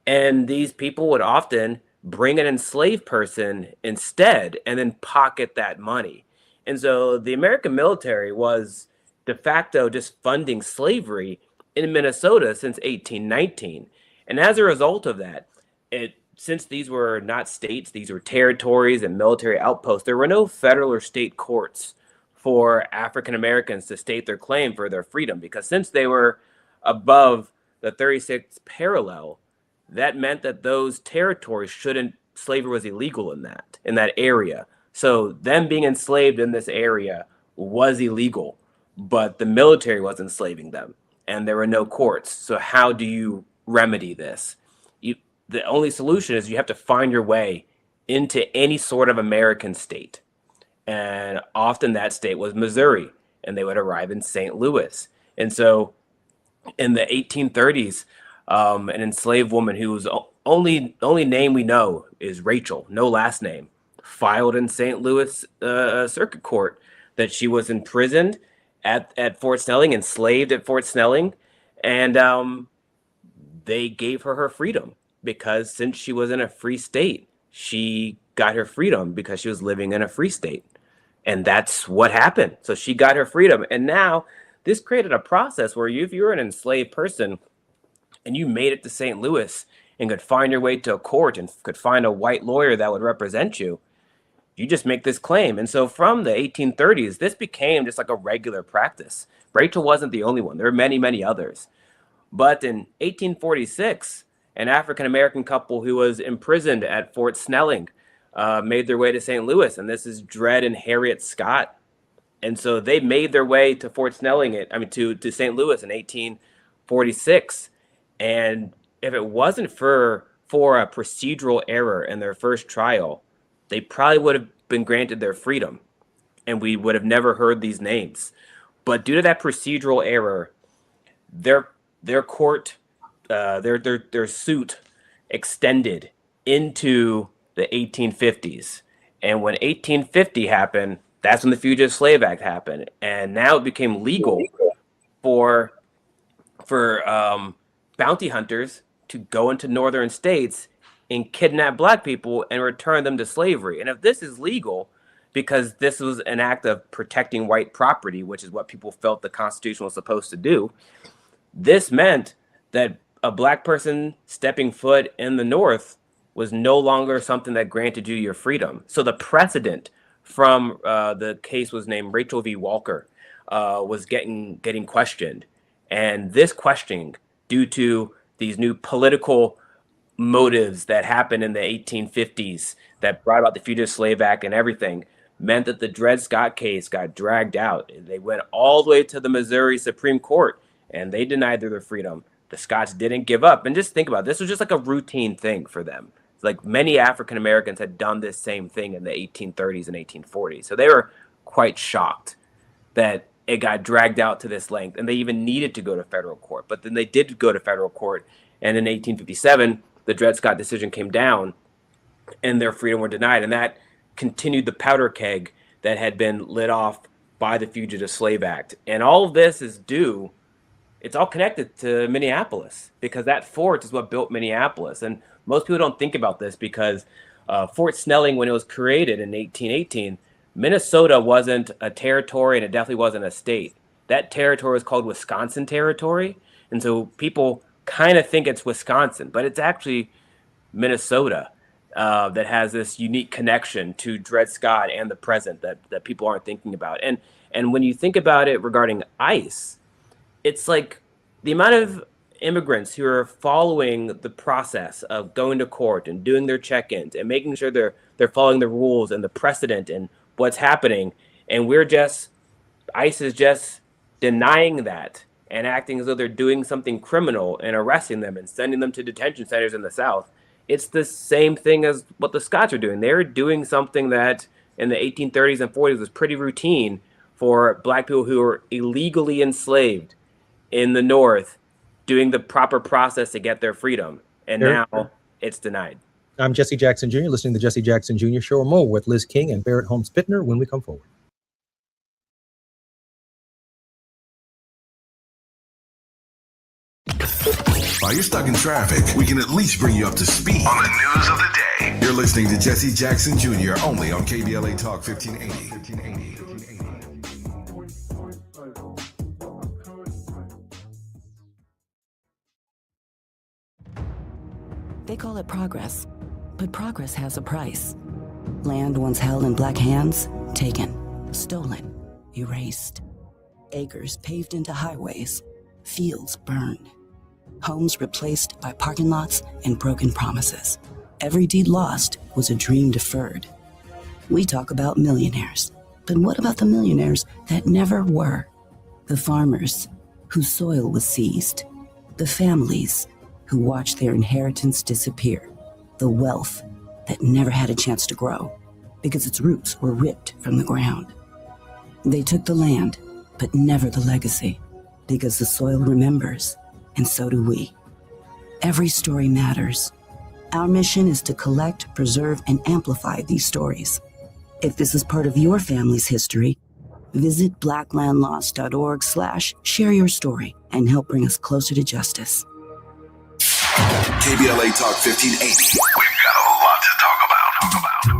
And these people would often bring an enslaved person instead and then pocket that money. And so the American military was de facto just funding slavery in Minnesota since 1819. And as a result of that, since these were not states, these were territories and military outposts, there were no federal or state courts for African Americans to state their claim for their freedom, because since they were above the 36th parallel, that meant that those territories slavery was illegal in that area. So them being enslaved in this area was illegal, but the military was enslaving them and there were no courts. So how do you remedy this? The only solution is you have to find your way into any sort of American state. And often that state was Missouri, and they would arrive in St. Louis. And so in the 1830s, an enslaved woman whose only name we know is Rachel, no last name, filed in St. Louis Circuit Court that she was imprisoned at Fort Snelling, enslaved at Fort Snelling, and they gave her freedom, because since she was in a free state, she got her freedom because she was living in a free state. And that's what happened. So she got her freedom. And now this created a process where if you were an enslaved person and you made it to St. Louis and could find your way to a court and could find a white lawyer that would represent you, you just make this claim. And so from the 1830s, this became just like a regular practice. Rachel wasn't the only one. There were many, many others. But in 1846, an African-American couple who was imprisoned at Fort Snelling made their way to St. Louis, and this is Dred and Harriet Scott. And so they made their way to Fort Snelling, to St. Louis in 1846. And if it wasn't for a procedural error in their first trial, they probably would have been granted their freedom, and we would have never heard these names. But due to that procedural error, their court, their suit extended into the 1850s. And when 1850 happened, that's when the Fugitive Slave Act happened. And now it became legal for bounty hunters to go into northern states and kidnap black people and return them to slavery. And if this is legal, because this was an act of protecting white property, which is what people felt the Constitution was supposed to do, this meant that a black person stepping foot in the North was no longer something that granted you your freedom. So the precedent from the case was named Rachel v. Walker was getting questioned. And this questioning, due to these new political motives that happened in the 1850s that brought about the Fugitive Slave Act and everything, meant that the Dred Scott case got dragged out. They went all the way to the Missouri Supreme Court, and they denied their freedom. The Scotts didn't give up. And just think about it, this was just like a routine thing for them. Like many African Americans had done this same thing in the 1830s and 1840s. So they were quite shocked that it got dragged out to this length, and they even needed to go to federal court. But then they did go to federal court, and in 1857, the Dred Scott decision came down, and their freedom were denied. And that continued the powder keg that had been lit off by the Fugitive Slave Act. And all of this is due, it's all connected to Minneapolis, because that fort is what built Minneapolis. And most people don't think about this because Fort Snelling, when it was created in 1818, Minnesota wasn't a territory and it definitely wasn't a state. That territory was called Wisconsin Territory. And so people kind of think it's Wisconsin, but it's actually Minnesota that has this unique connection to Dred Scott and the present that people aren't thinking about. And when you think about it regarding ICE, it's like the amount of immigrants who are following the process of going to court and doing their check-ins and making sure they're following the rules and the precedent and what's happening. And ICE is just denying that and acting as though they're doing something criminal and arresting them and sending them to detention centers in the South. It's the same thing as what the Scots are doing. They're doing something that in the 1830s and 40s was pretty routine for Black people who were illegally enslaved in the North, doing the proper process to get their freedom. And now it's denied. I'm Jesse Jackson Jr., listening to the Jesse Jackson Jr. Show. More with Liz King and Barrett Holmes Bittner when we come forward. While you're stuck in traffic, we can at least bring you up to speed on the news of the day. You're listening to Jesse Jackson Jr. only on KBLA Talk 1580. They call it progress, but progress has a price. Land once held in Black hands, taken, stolen, erased. Acres paved into highways, fields burned. Homes replaced by parking lots and broken promises. Every deed lost was a dream deferred. We talk about millionaires, but what about the millionaires that never were? The farmers whose soil was seized. The families who watched their inheritance disappear. The wealth that never had a chance to grow because its roots were ripped from the ground. They took the land, but never the legacy, because the soil remembers, and so do we. Every story matters. Our mission is to collect, preserve, and amplify these stories. If this is part of your family's history, visit blacklandlost.org/share your story and help bring us closer to justice. KBLA Talk 1580. We've got a lot to talk about.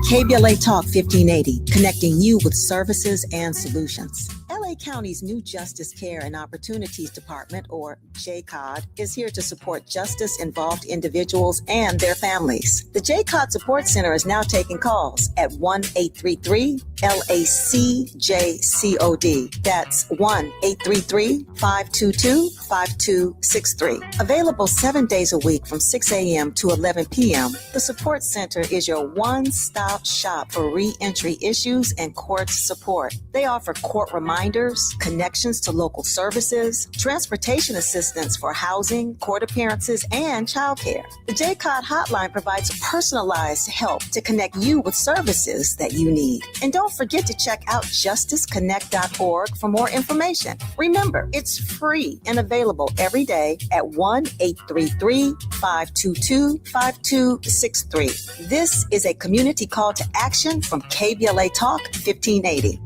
KBLA Talk 1580, connecting you with services and solutions. LA County's new Justice Care and Opportunities Department, or JCOD, is here to support justice-involved individuals and their families. The JCOD Support Center is now taking calls at 1-833-LACJCOD. That's 1-833-522-5263. Available 7 days a week from 6 a.m. to 11 p.m., the Support Center is your one-stop shop for re-entry issues and court support. They offer court reminders, connections to local services, transportation assistance for housing, court appearances, and childcare. The JCOD hotline provides personalized help to connect you with services that you need. And don't forget to check out justiceconnect.org for more information. Remember, it's free and available every day at 1-833-522-5263. This is a community call to action from KBLA Talk 1580.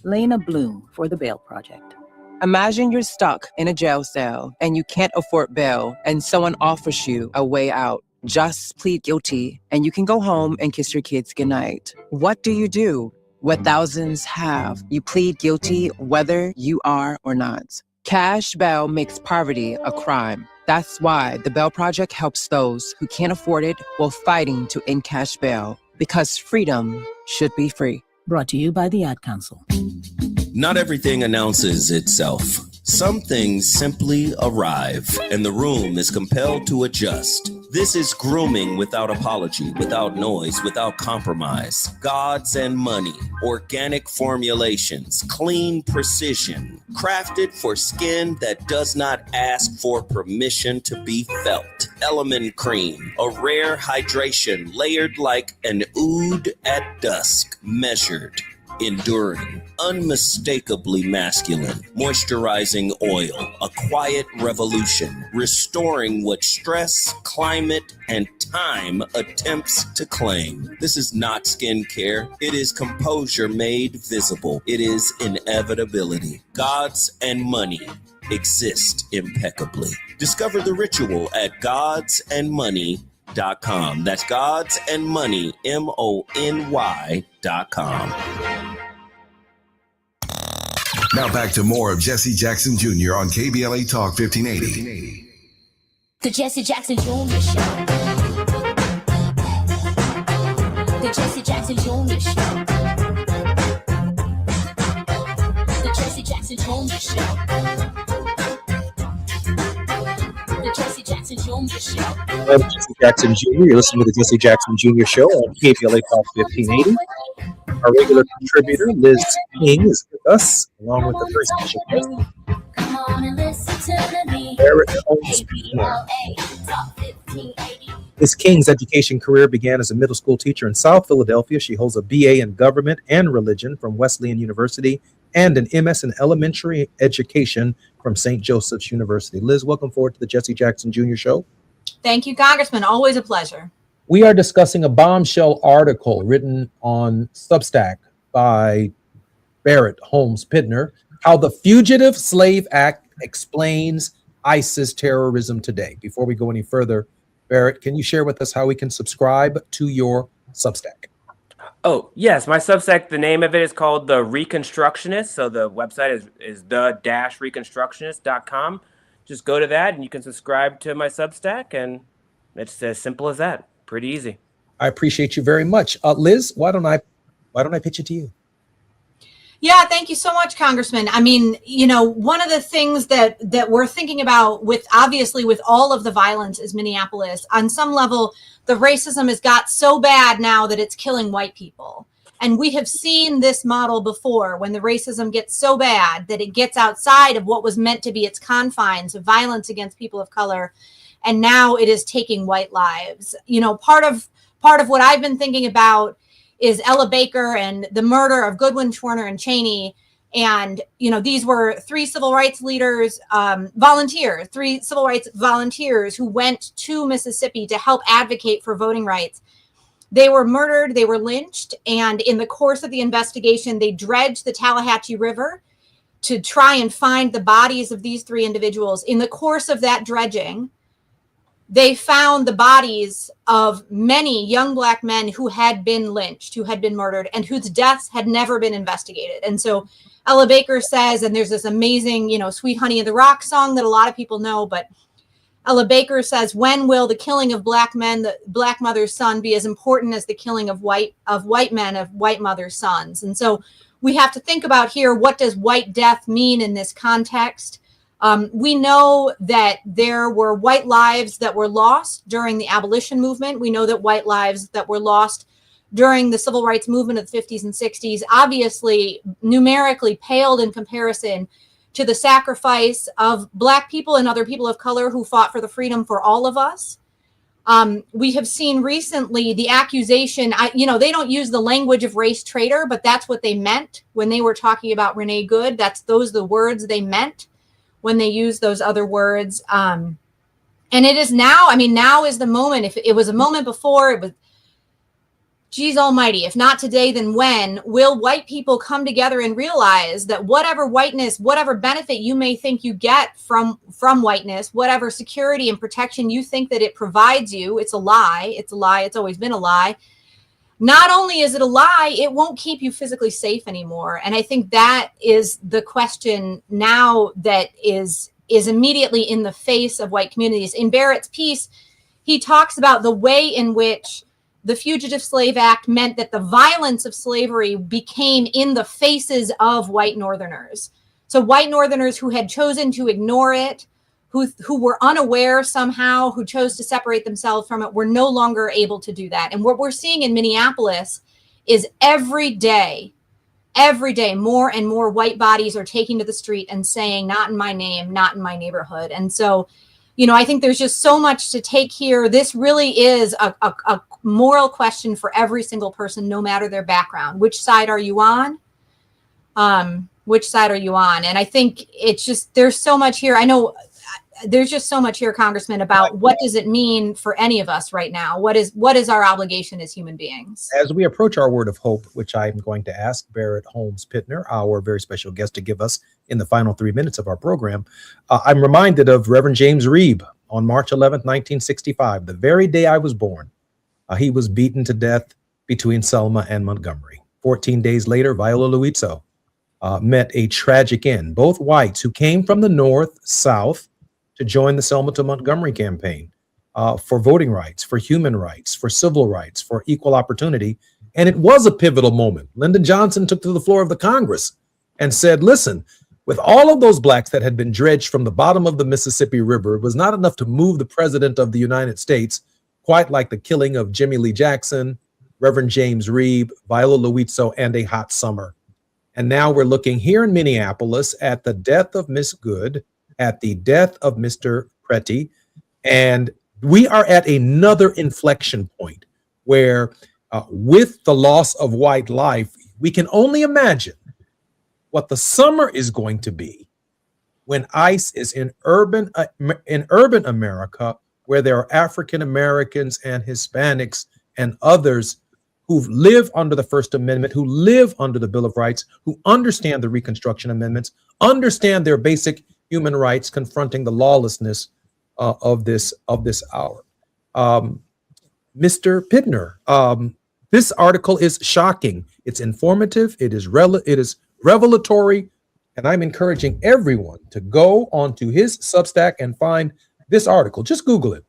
Lena Bloom for the Bail Project. Imagine you're stuck in a jail cell and you can't afford bail and someone offers you a way out. Just plead guilty and you can go home and kiss your kids goodnight. What do? What thousands have. You plead guilty whether you are or not. Cash bail makes poverty a crime. That's why the Bail Project helps those who can't afford it while fighting to end cash bail, because freedom should be free. Brought to you by the Ad Council. Not everything announces itself. Some things simply arrive, and the room is compelled to adjust. This is grooming without apology, without noise, without compromise. Gods and money, organic formulations, clean precision, crafted for skin that does not ask for permission to be felt. Element Cream, a rare hydration layered like an oud at dusk, measured, enduring, unmistakably masculine, moisturizing oil, a quiet revolution, restoring what stress, climate, and time attempts to claim. This is not skincare. It is composure made visible. It is inevitability. Gods and money exist impeccably. Discover the ritual at godsandmoney.com. godsandmoney.com. That's godsandmoney, MONY.com. Now back to more of Jesse Jackson Jr. on KBLA Talk 1580. The Jesse Jackson Jr. Show. The Jesse Jackson Jr. Show. The Jesse Jackson Jr. Show. The Jesse Jackson Jr. Show. I'm Jesse Jackson Jr. You're listening to the Jesse Jackson Jr. Show on KBLA Talk 1580. Our regular contributor, Liz King, is with us, along with the first special guest, Come on and listen to me. Barrett Holmes. Ms. King's education career began as a middle school teacher in South Philadelphia. She holds a BA in government and religion from Wesleyan University and an MS in elementary education from St. Joseph's University. Liz, welcome forward to the Jesse Jackson Jr. Show. Thank you, Congressman. Always a pleasure. We are discussing a bombshell article written on Substack by Barrett Holmes Pittner, How the Fugitive Slave Act Explains ISIS Terrorism Today. Before we go any further, Barrett, can you share with us how we can subscribe to your Substack? Oh, yes. My Substack, the name of it is called The Reconstructionist. So the website is the-reconstructionist.com. Just go to that and you can subscribe to my Substack, and it's as simple as that. Pretty easy. I appreciate you very much. Liz, why don't I pitch it to you? Yeah, thank you so much, Congressman. I mean, you know, one of the things that we're thinking about with all of the violence is Minneapolis. On some level, the racism has got so bad now that it's killing white people. And we have seen this model before, when the racism gets so bad that it gets outside of what was meant to be its confines of violence against people of color. And now it is taking white lives. You know, part of what I've been thinking about is Ella Baker and the murder of Goodwin, Schwerner, and Cheney. And, you know, these were three civil rights leaders, three civil rights volunteers who went to Mississippi to help advocate for voting rights. They were murdered, they were lynched, and in the course of the investigation, they dredged the Tallahatchie River to try and find the bodies of these three individuals. In the course of that dredging, they found the bodies of many young Black men who had been lynched, who had been murdered, and whose deaths had never been investigated. And so Ella Baker says, and there's this amazing, you know, Sweet Honey in the Rock song that a lot of people know, but Ella Baker says, when will the killing of Black men, the Black mother's son, be as important as the killing of white men, of white mother's sons? And so we have to think about here, what does white death mean in this context? We know that there were white lives that were lost during the abolition movement. We know that white lives that were lost during the civil rights movement of the 50s and 60s, obviously numerically paled in comparison to the sacrifice of Black people and other people of color who fought for the freedom for all of us. We have seen recently the accusation, they don't use the language of race traitor, but that's what they meant when they were talking about Renee Good. Those are the words they meant when they use those other words. And it is now, now is the moment. If it was a moment before, it was, geez almighty, if not today, then when will white people come together and realize that whatever whiteness, whatever benefit you may think you get from whiteness, whatever security and protection you think that it provides you, it's a lie. It's a lie. It's always been a lie. Not only is it a lie, it won't keep you physically safe anymore. And I think that is the question now that is immediately in the face of white communities. In Barrett's piece, he talks about the way in which the Fugitive Slave Act meant that the violence of slavery became in the faces of white Northerners. So white Northerners who had chosen to ignore it, who were unaware somehow, who chose to separate themselves from it, were no longer able to do that. And what we're seeing in Minneapolis is every day, more and more white bodies are taking to the street and saying, not in my name, not in my neighborhood. And so, I think there's just so much to take here. This really is a moral question for every single person, no matter their background. Which side are you on? Which side are you on? And I think it's just, there's so much here. I know there's just so much here, Congressman, about what does it mean for any of us right now? What is our obligation as human beings? As we approach our word of hope, which I'm going to ask Barrett Holmes Pittner, our very special guest, to give us in the final 3 minutes of our program, I'm reminded of Reverend James Reeb, on March 11th, 1965, the very day I was born, he was beaten to death between Selma and Montgomery. 14 days later, Viola Liuzzo met a tragic end. Both whites who came from the North, South to join the Selma to Montgomery campaign for voting rights, for human rights, for civil rights, for equal opportunity. And it was a pivotal moment. Lyndon Johnson took to the floor of the Congress and said, listen, with all of those blacks that had been dredged from the bottom of the Mississippi River, it was not enough to move the president of the United States, quite like the killing of Jimmy Lee Jackson, Reverend James Reeb, Viola Liuzzo, and a hot summer. And now we're looking here in Minneapolis at the death of Miss Good, at the death of Mr. Pretty, and we are at another inflection point where with the loss of white life, we can only imagine what the summer is going to be when ICE is in urban America, where there are African Americans and Hispanics and others who live under the First Amendment, who live under the Bill of Rights, who understand the Reconstruction Amendments, understand their basic human rights, confronting the lawlessness of this hour. Mr. Pittner, this article is shocking. It's informative. It is revelatory, and I'm encouraging everyone to go onto his Substack and find this article. Just Google it.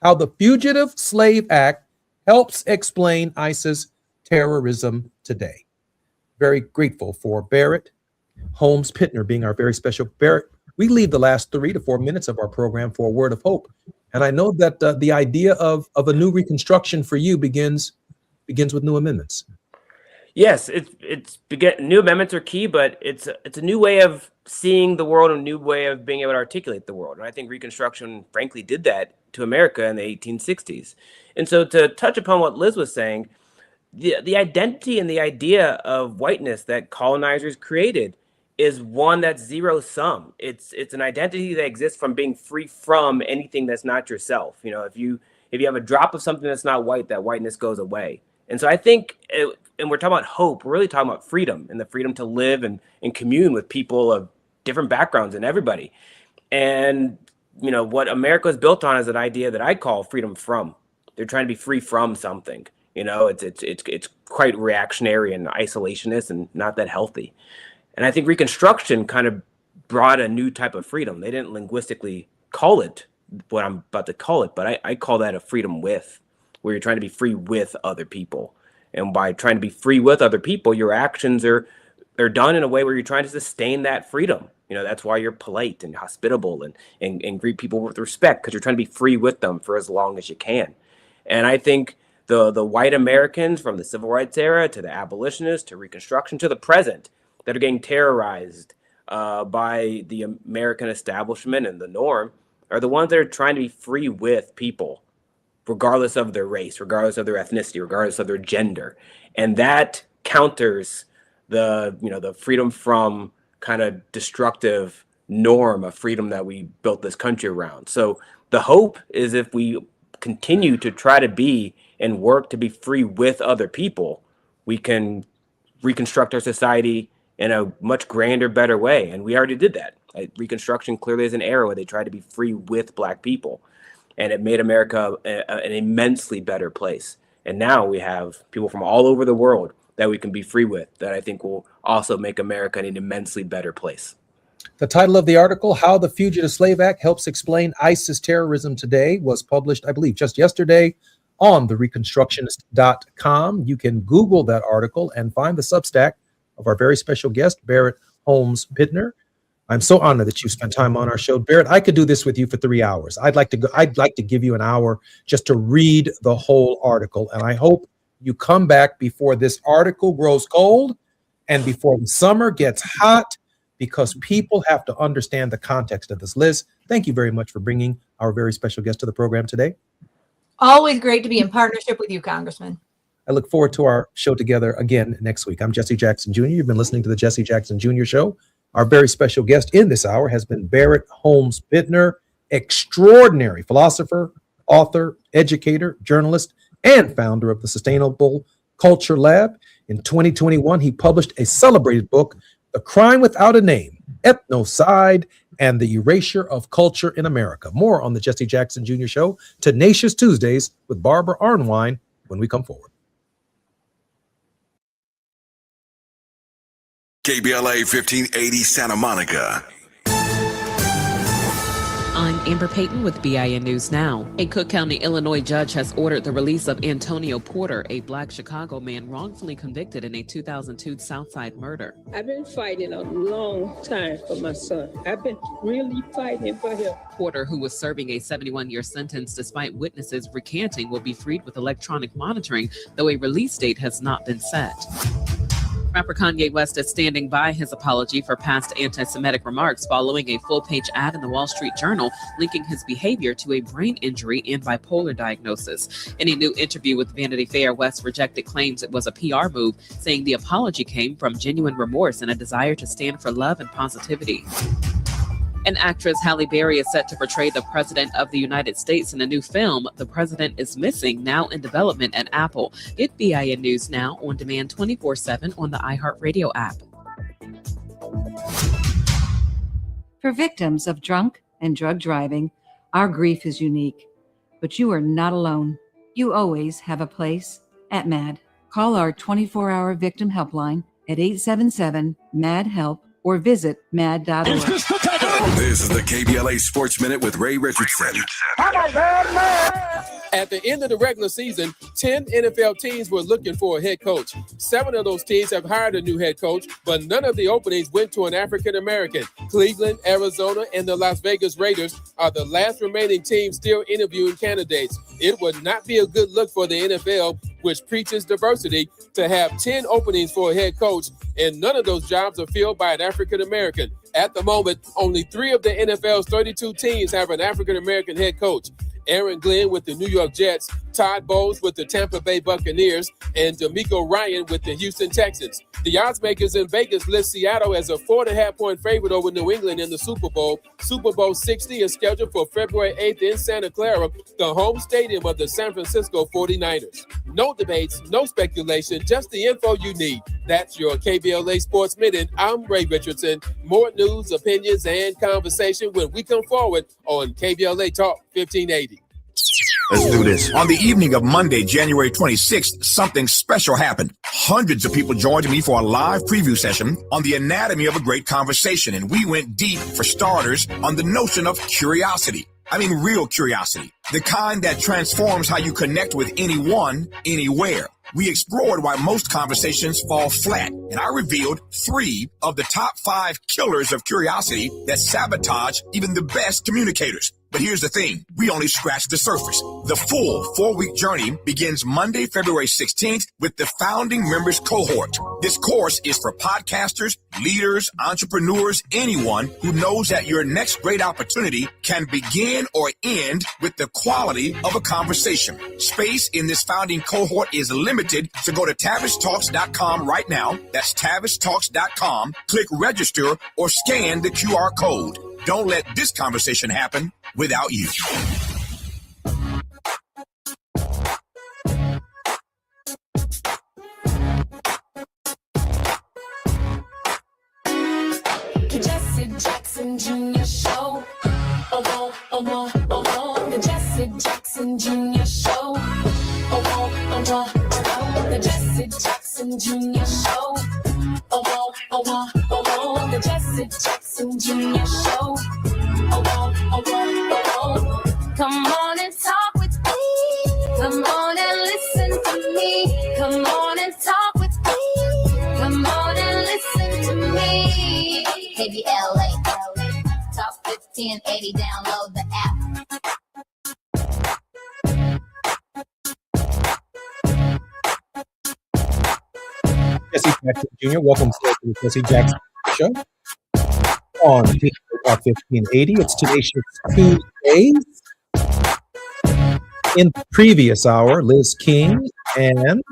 How the Fugitive Slave Act helps explain ICE's terrorism today. Very grateful for Barrett Holmes Pittner being our very special. Barrett, we leave the last 3 to 4 minutes of our program for a word of hope. And I know that the idea of a new Reconstruction for you begins with new amendments. Yes, new amendments are key, but it's a new way of seeing the world, a new way of being able to articulate the world. And I think Reconstruction, frankly, did that to America in the 1860s. And so to touch upon what Liz was saying, the identity and the idea of whiteness that colonizers created is one that's zero sum. It's an identity that exists from being free from anything that's not yourself. You know, if you have a drop of something that's not white, that whiteness goes away. And so I think, and we're talking about hope, we're really talking about freedom and the freedom to live and commune with people of different backgrounds and everybody. And, you know, what America is built on is an idea that I call freedom from. They're trying to be free from something. You know, it's quite reactionary and isolationist and not that healthy. And I think Reconstruction kind of brought a new type of freedom. They didn't linguistically call it what I'm about to call it, but I call that a freedom with, where you're trying to be free with other people. And by trying to be free with other people, your actions are done in a way where you're trying to sustain that freedom. You know, that's why you're polite and hospitable and greet people with respect, because you're trying to be free with them for as long as you can. And I think the white Americans from the Civil Rights era to the abolitionists to Reconstruction to the present that are getting terrorized by the American establishment and the norm are the ones that are trying to be free with people, regardless of their race, regardless of their ethnicity, regardless of their gender. And that counters the freedom from kind of destructive norm of freedom that we built this country around. So the hope is if we continue to try to be and work to be free with other people, we can reconstruct our society in a much grander, better way. And we already did that. Reconstruction clearly is an era where they tried to be free with Black people. And it made America an immensely better place. And now we have people from all over the world that we can be free with, that I think will also make America an immensely better place. The title of the article, How the Fugitive Slave Act Helps Explain ICE's Terrorism Today, was published, I believe, just yesterday on thereconstructionist.com. You can Google that article and find the Substack of our very special guest, Barrett Holmes Pittner. I'm so honored that you spent time on our show. Barrett, I could do this with you for 3 hours. I'd like to give you an hour just to read the whole article. And I hope you come back before this article grows cold and before the summer gets hot, because people have to understand the context of this. Liz, thank you very much for bringing our very special guest to the program today. Always great to be in partnership with you, Congressman. I look forward to our show together again next week. I'm Jesse Jackson Jr. You've been listening to the Jesse Jackson Jr. Show. Our very special guest in this hour has been Barrett Holmes Pittner, extraordinary philosopher, author, educator, journalist, and founder of the Sustainable Culture Lab. In 2021, he published a celebrated book, The Crime Without a Name, Ethnocide and the erasure of culture in America. More on the Jesse Jackson Jr. Show, Tenacious Tuesdays with Barbara Arnwine when we come forward. KBLA 1580 Santa Monica. I'm Amber Payton with BIN News Now. A Cook County, Illinois judge has ordered the release of Antonio Porter, a black Chicago man wrongfully convicted in a 2002 Southside murder. I've been fighting a long time for my son. I've been really fighting for him. Porter, who was serving a 71-year sentence despite witnesses recanting, will be freed with electronic monitoring, though a release date has not been set. Rapper Kanye West is standing by his apology for past anti-Semitic remarks following a full-page ad in the Wall Street Journal linking his behavior to a brain injury and bipolar diagnosis. In a new interview with Vanity Fair, West rejected claims it was a PR move, saying the apology came from genuine remorse and a desire to stand for love and positivity. And actress Halle Berry is set to portray the President of the United States in a new film, The President is Missing, now in development at Apple. Get BIN News Now on demand 24/7 on the iHeartRadio app. For victims of drunk and drug driving, our grief is unique. But you are not alone. You always have a place at MAD. Call our 24-hour victim helpline at 877-MAD-HELP or visit mad.org. This is the KBLA Sports Minute with Ray Richardson. At the end of the regular season, 10 NFL teams were looking for a head coach. 7 of those teams have hired a new head coach, but none of the openings went to an African American. Cleveland, Arizona, and the Las Vegas Raiders are the last remaining teams still interviewing candidates. It would not be a good look for the NFL, which preaches diversity, to have 10 openings for a head coach, and none of those jobs are filled by an African American. At the moment, only 3 of the NFL's 32 teams have an African American head coach. Aaron Glenn with the New York Jets, Todd Bowles with the Tampa Bay Buccaneers, and D'Amico Ryan with the Houston Texans. The odds makers in Vegas list Seattle as a 4.5-point favorite over New England in the Super Bowl. Super Bowl 60 is scheduled for February 8th in Santa Clara, the home stadium of the San Francisco 49ers. No debates, no speculation, just the info you need. That's your KBLA Sports Minute. I'm Ray Richardson. More news, opinions, and conversation when we come forward on KBLA Talk 1580. Let's do this. On the evening of Monday, January 26th, something special happened. Hundreds of people joined me for a live preview session on the anatomy of a great conversation, and we went deep, for starters, on the notion of curiosity. I mean, real curiosity. The kind that transforms how you connect with anyone, anywhere. We explored why most conversations fall flat, and I revealed 3 of the top 5 killers of curiosity that sabotage even the best communicators. But here's the thing, we only scratched the surface. The full 4-week journey begins Monday, February 16th with the Founding Members Cohort. This course is for podcasters, leaders, entrepreneurs, anyone who knows that your next great opportunity can begin or end with the quality of a conversation. Space in this founding cohort is limited, so go to TavishTalks.com right now. That's TavishTalks.com. Click register or scan the QR code. Don't let this conversation happen without you. The Jesse Jackson Jr. Show. Oh, oh, oh, oh, oh. The Jesse Jackson Jr. Show. Oh, oh, oh, oh. The Jesse Jackson Jr. Show. Oh, oh, oh, oh. The Jesse Jackson Jr. Show. Oh, oh, oh, oh. Come on and talk with me. Come on and listen to me. Come on and talk with me. Come on and listen to me. KBLA, Talk 1580, download the app. Jesse Jackson Jr., welcome to the Jesse Jackson Show on Talk 1580. It's Tenacious Tuesdays. In the previous hour, Liz King and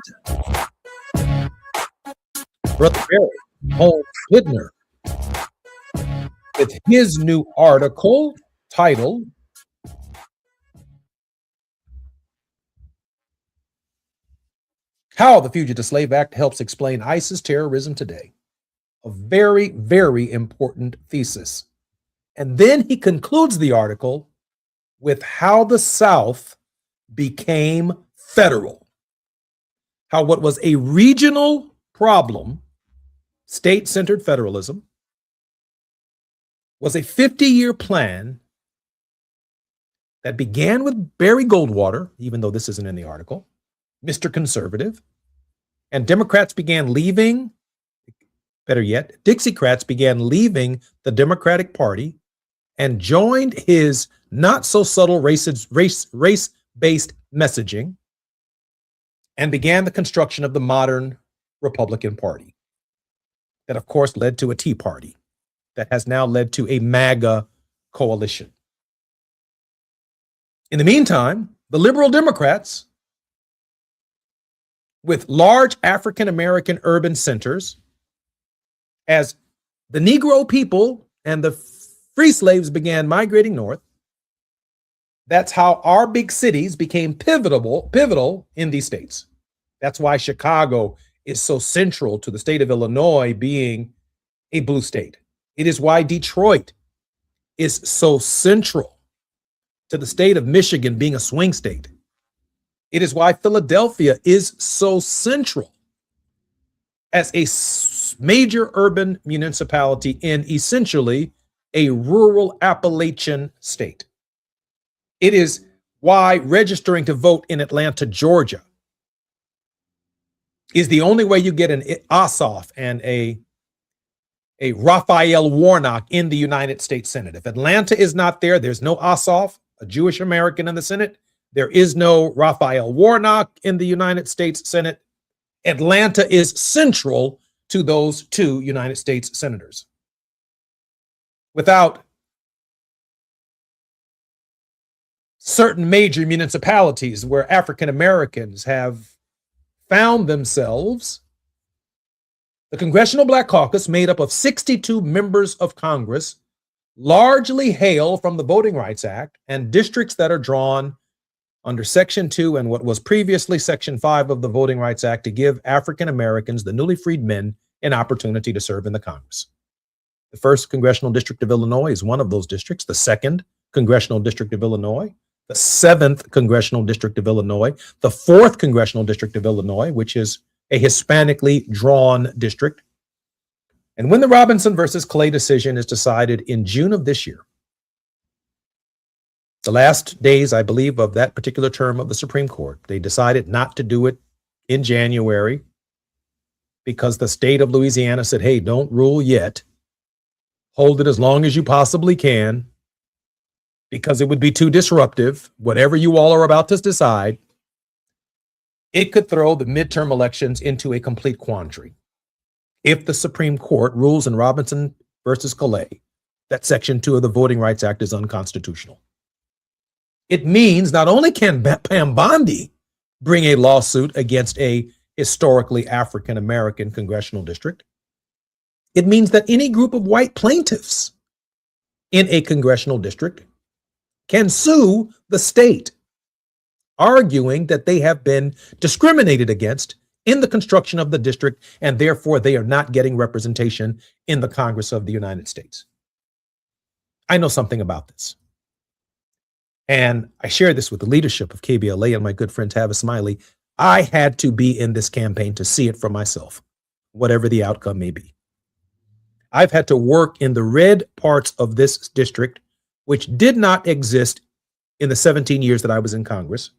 Brother Barry Holmes Whitner with his new article titled How the Fugitive Slave Act Helps Explain ISIS Terrorism Today. A very, very important thesis. And then he concludes the article with how the South became federal. How what was a regional problem, state-centered federalism, was a 50-year plan that began with Barry Goldwater, even though this isn't in the article, Mr. Conservative, and Democrats began leaving, better yet, Dixiecrats began leaving the Democratic Party and joined his not-so-subtle race-based messaging and began the construction of the modern Republican Party. That, of course, led to a Tea Party that has now led to a MAGA coalition. In the meantime, the liberal Democrats, with large African-American urban centers, as the Negro people and the free slaves began migrating north, that's how our big cities became pivotal in these states. That's why Chicago is so central to the state of Illinois being a blue state. It is why Detroit is so central to the state of Michigan being a swing state. It is why Philadelphia is so central as a major urban municipality in essentially a rural Appalachian state. It is why registering to vote in Atlanta, Georgia is the only way you get an Ossoff and a Raphael Warnock in the United States Senate. If Atlanta is not there, there's no Ossoff, a Jewish American in the Senate. There is no Raphael Warnock in the United States Senate. Atlanta is central to those two United States senators. Without certain major municipalities where African Americans have found themselves, the Congressional Black Caucus, made up of 62 members of Congress, largely hail from the Voting Rights Act and districts that are drawn under Section 2 and what was previously Section 5 of the Voting Rights Act to give African Americans, the newly freed men, an opportunity to serve in the Congress. The 1st Congressional District of Illinois is one of those districts, the 2nd Congressional District of Illinois, the 7th Congressional District of Illinois, the 4th Congressional District of Illinois, which is a Hispanically drawn district. And when the Robinson versus Clay decision is decided in June of this year, the last days, I believe, of that particular term of the Supreme Court, they decided not to do it in January because the state of Louisiana said, hey, don't rule yet. Hold it as long as you possibly can, because it would be too disruptive. Whatever you all are about to decide, it could throw the midterm elections into a complete quandary. If the Supreme Court rules in Robinson versus Clay that Section 2 of the Voting Rights Act is unconstitutional, it means not only can Pam Bondi bring a lawsuit against a historically African American congressional district, it means that any group of white plaintiffs in a congressional district can sue the state, arguing that they have been discriminated against in the construction of the district, and therefore they are not getting representation in the Congress of the United States. I know something about this. And I shared this with the leadership of KBLA and my good friend Tavis Smiley. I had to be in this campaign to see it for myself, whatever the outcome may be. I've had to work in the red parts of this district, which did not exist in the 17 years that I was in Congress,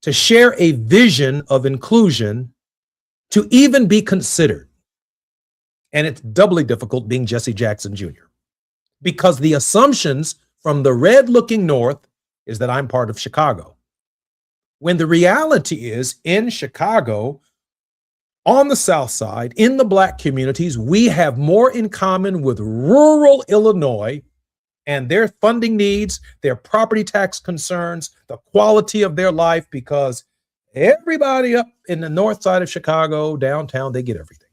to share a vision of inclusion to even be considered. And it's doubly difficult being Jesse Jackson Jr., because the assumptions from the red looking north is that I'm part of Chicago, when the reality is in Chicago, on the South Side, in the Black communities, we have more in common with rural Illinois and their funding needs, their property tax concerns, the quality of their life, because everybody up in the north side of Chicago, downtown, they get everything.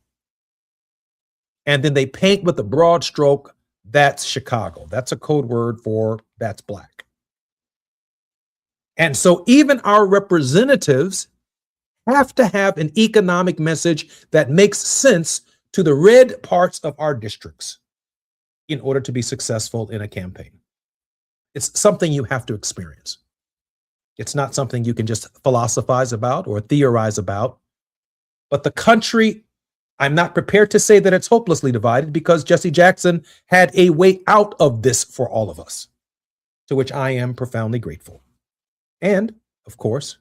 And then they paint with a broad stroke, that's Chicago. That's a code word for that's Black. And so even our representatives have to have an economic message that makes sense to the red parts of our districts. in order to be successful in a campaign. It's something you have to experience. It's not something you can just philosophize about or theorize about. But the country, I'm not prepared to say that it's hopelessly divided, because Jesse Jackson had a way out of this for all of us, to which I am profoundly grateful. And, of course,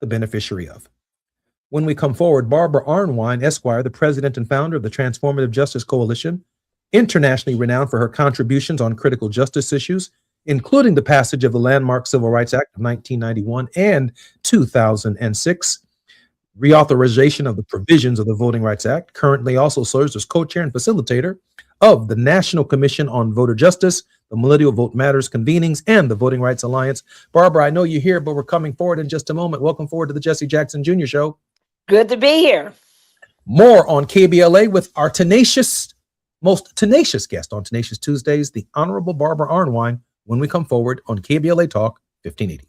the beneficiary of. When we come forward, Barbara Arnwine, Esquire, the president and founder of the Transformative Justice Coalition, internationally renowned for her contributions on critical justice issues, including the passage of the landmark Civil Rights Act of 1991 and 2006, reauthorization of the provisions of the Voting Rights Act, currently also serves as co-chair and facilitator of the National Commission on Voter Justice, the Millennial Vote Matters convenings, and the Voting Rights Alliance. Barbara, I know you're here, but we're coming forward in just a moment. Welcome forward to the Jesse Jackson Jr. Show. Good to be here. More on KBLA with our most tenacious guest on Tenacious Tuesdays, the Honorable Barbara Arnwine, when we come forward on KBLA Talk 1580.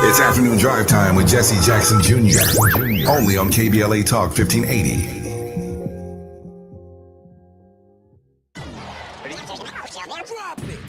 It's afternoon drive time with Jesse Jackson Jr. Only on KBLA Talk 1580.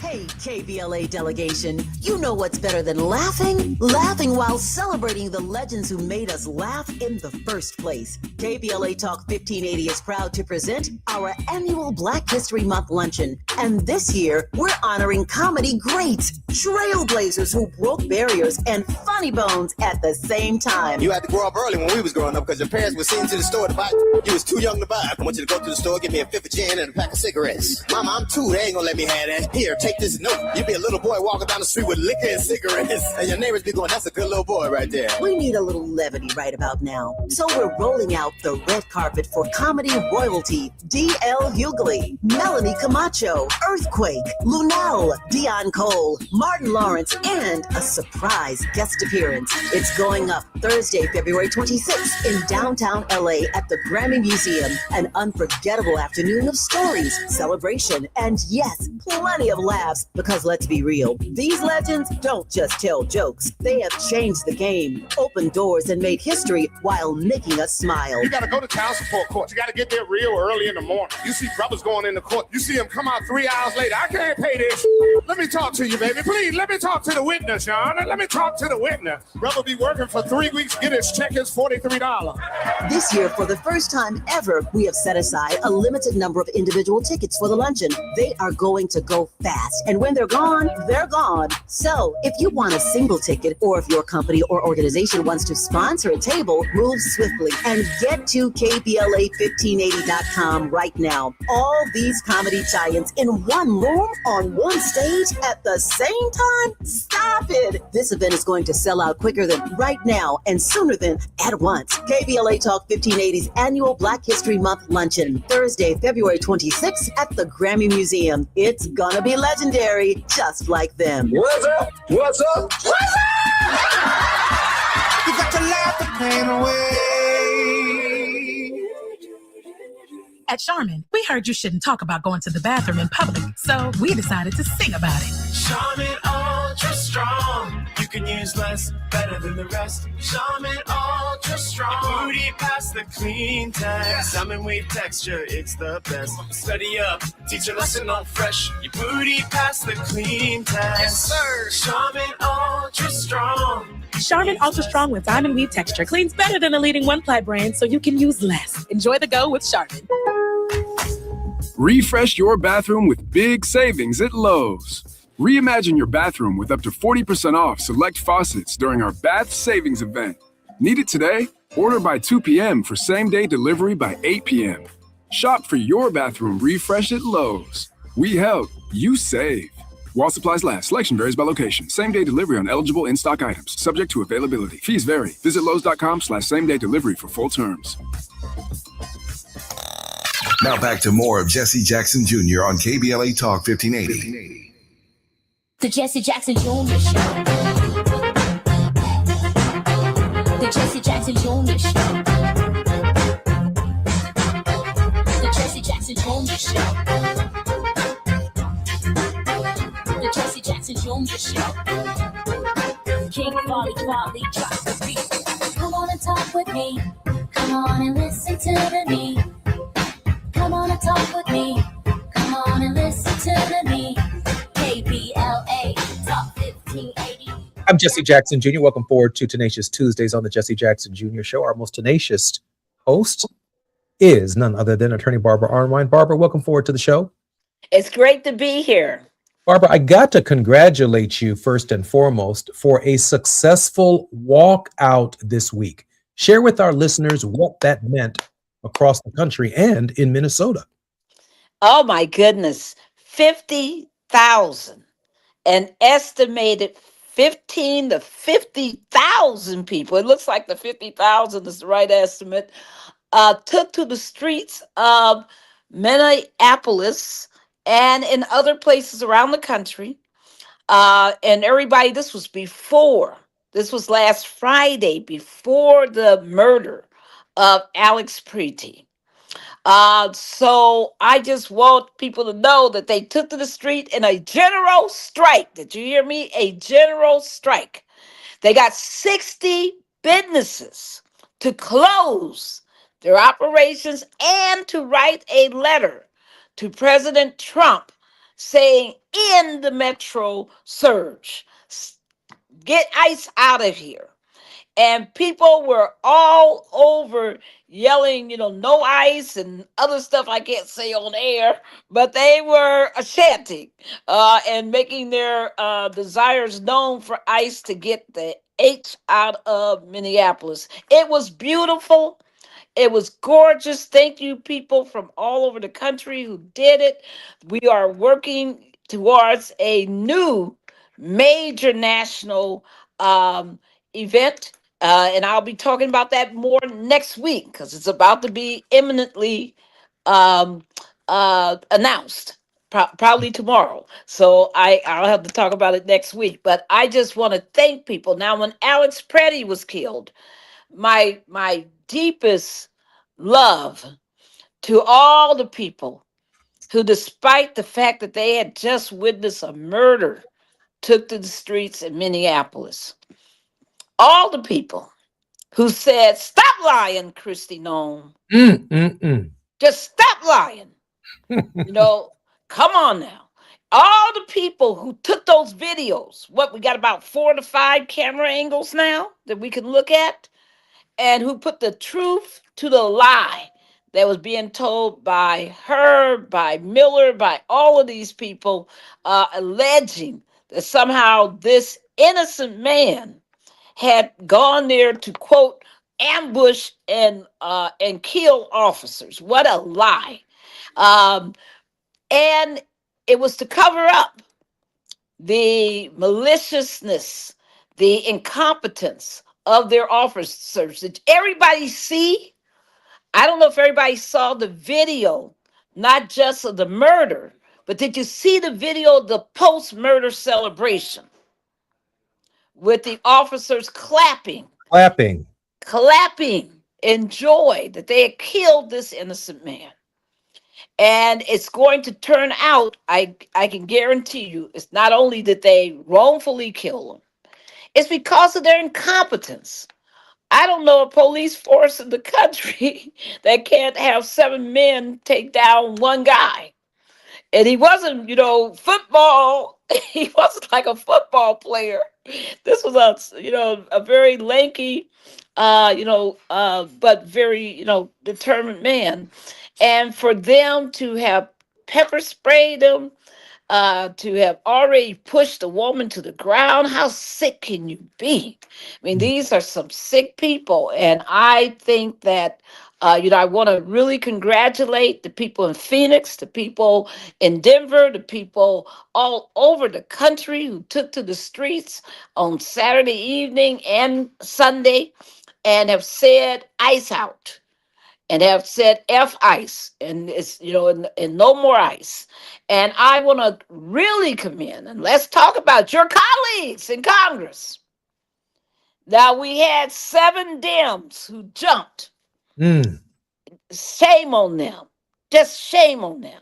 Hey, KBLA delegation, you know what's better than laughing? Laughing while celebrating the legends who made us laugh in the first place. KBLA Talk 1580 is proud to present our annual Black History Month luncheon. And this year, we're honoring comedy greats, trailblazers who broke barriers, and funny bones at the same time. You had to grow up early when we was growing up, because your parents were sent to the store to buy. You was too young to buy. I want you to go to the store, get me a fifth of gin and a pack of cigarettes. Mama, I'm 2. They ain't gonna let me have that. Here, take this note. You be a little boy walking down the street with liquor and cigarettes, and your neighbors be going, that's a good little boy right there. We need a little levity right about now. So we're rolling out the red carpet for comedy royalty. D.L. Hughley, Melanie Camacho, Earthquake, Lunel, Dion Cole, Martin Lawrence, and a surprise guest appearance. It's going up Thursday, February 26th in downtown LA at the Grammy Museum. An unforgettable afternoon of stories, celebration, and yes, plenty of laughs. Because let's be real, these legends don't just tell jokes. They have changed the game, opened doors, and made history while making us smile. You gotta go to child support court. You gotta get there real early in the morning. You see brothers going into court. You see them come out 3 hours later. I can't pay this. Let me talk to you, baby. Please, let me talk to the witness, Your Honor. Let me talk to the witness. Brother be working for 3 weeks, get his check is $43. This year, for the first time ever, we have set aside a limited number of individual tickets for the luncheon. They are going to go fast, and when they're gone, they're gone. So if you want a single ticket, or if your company or organization wants to sponsor a table, move swiftly and get to KBLA1580.com right now. All these comedy giants in one room on one stage at the same time? Stop it! This event is going to sell out quicker than right now and sooner than at once. KBLA Talk 1580's annual Black History Month luncheon, Thursday, February 26th at the Grammy Museum. It's gonna be legendary, just like them. What's up? What's up? What's up? You got to laugh the pain away. At Charmin, we heard you shouldn't talk about going to the bathroom in public, so we decided to sing about it. Charmin Ultra Strong. You can use less, better than the rest. Charmin Ultra Strong. Your booty past the clean test. Salmon weave texture, it's the best. Study up, teach a lesson on fresh. Your booty past the clean test. Yes, sir. Charmin Ultra Strong. Charmin Ultra Strong with diamond weave texture cleans better than the leading one-ply brand, so you can use less. Enjoy the go with Charmin. Refresh your bathroom with big savings at Lowe's. Reimagine your bathroom with up to 40% off select faucets during our Bath Savings event. Need it today? Order by 2 p.m. for same-day delivery by 8 p.m. Shop for your bathroom refresh at Lowe's. We help, you save. While supplies last, selection varies by location. Same-day delivery on eligible in-stock items, subject to availability. Fees vary. Visit Lowe's.com/same-day delivery for full terms. Now back to more of Jesse Jackson Jr. on KBLA Talk 1580. The Jesse Jackson Jr. Show. The Jesse Jackson Jr. Show. The Jesse Jackson Jr. Show. The Jesse Jackson Jr. Show. King Quality, drop the beat. Come on and talk with me. Come on and listen to me. Come on and talk with me. Come on and listen to me. KBLA Talk 1580. I'm Jesse Jackson Jr. Welcome forward to Tenacious Tuesdays on the Jesse Jackson Jr. Show. Our most tenacious host is none other than attorney Barbara Arnwine. Barbara, welcome forward to the show. It's great to be here. Barbara, I got to congratulate you first and foremost for a successful walkout this week. Share with our listeners what that meant across the country and in Minnesota. Oh my goodness, 50,000, an estimated 15 to 50,000 people. It looks like the 50,000 is the right estimate. Took to the streets of Minneapolis and in other places around the country. And everybody, this was last Friday, before the murder of Alex Preety. So I just want people to know that they took to the street in a general strike. Did you hear me? A general strike. They got 60 businesses to close their operations and to write a letter to President Trump saying, end the metro surge. Get ICE out of here. And people were all over yelling, no ICE and other stuff I can't say on air, but they were chanting and making their desires known for ICE to get the H out of Minneapolis. It was beautiful. It was gorgeous. Thank you, people from all over the country who did it. We are working towards a new major national event. And I'll be talking about that more next week because it's about to be imminently announced, probably tomorrow. So I'll have to talk about it next week. But I just want to thank people. Now, when Alex Preety was killed, my deepest love to all the people who, despite the fact that they had just witnessed a murder, took to the streets in Minneapolis. All the people who said, stop lying, Kristi Noem. Just stop lying. Come on now. All the people who took those videos, we got about 4 to 5 camera angles now that we can look at, and who put the truth to the lie that was being told by her, by Miller, by all of these people, alleging that somehow this innocent man had gone there to, quote, ambush and kill officers. What a lie. And it was to cover up the maliciousness, the incompetence of their officers. Did everybody see? I don't know if everybody saw the video, not just of the murder, but did you see the video of the post-murder celebration with the officers clapping in joy that they had killed this innocent man? And it's going to turn out, I can guarantee you, it's not only that they wrongfully kill him, it's because of their incompetence. I don't know a police force in the country that can't have 7 men take down one guy. And he wasn't, football. He wasn't like a football player. This was a very lanky, but very, determined man. And for them to have pepper sprayed him, to have already pushed a woman to the ground, how sick can you be? I mean, these are some sick people. And I think that, I want to really congratulate the people in Phoenix, the people in Denver, the people all over the country who took to the streets on Saturday evening and Sunday and have said ICE out. And have said F ICE, and it's, and no more ICE. And I want to really commend, and let's talk about your colleagues in Congress. Now, we had 7 Dems who jumped. Shame on them. Just shame on them.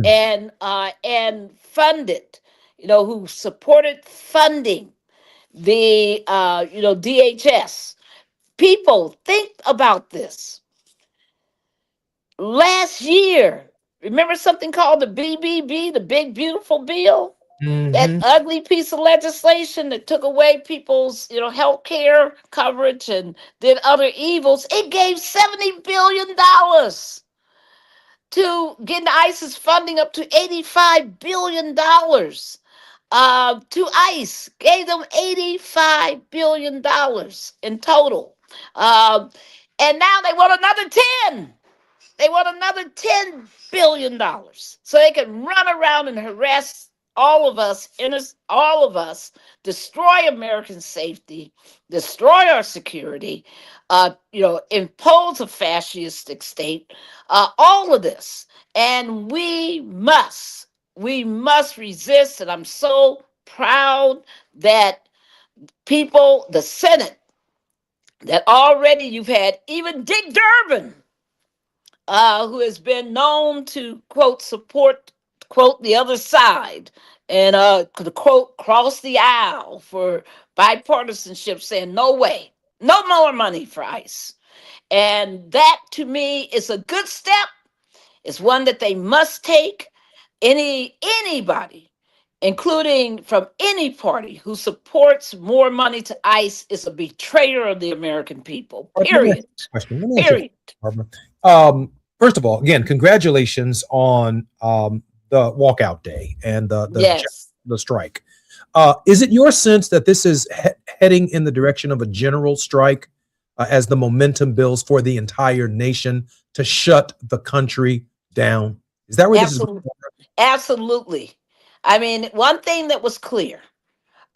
And funded, who supported funding the, DHS. People, think about this. last year, remember something called the BBB, the Big Beautiful Bill? That ugly piece of legislation that took away people's, health care coverage and did other evils. It gave $70 billion to getting ISIS funding up to $85 billion. To ICE, gave them $85 billion in total. And now they want another 10. They want another $10 billion so they can run around and harass all of us, destroy American safety, destroy our security, impose a fascistic state, all of this. And we must resist. And I'm so proud that people, the Senate, that already you've had even Dick Durbin, who has been known to, quote, support, quote, the other side, and quote, cross the aisle for bipartisanship, saying no way, no more money for ICE. And that to me is a good step. It's one that they must take. Anybody, including from any party, who supports more money to ICE is a betrayer of the American people. Period. Period. First of all, again, congratulations on the walkout day and the strike. Is it your sense that this is heading in the direction of a general strike as the momentum builds for the entire nation to shut the country down? Is that where this is going? Absolutely. I mean, one thing that was clear,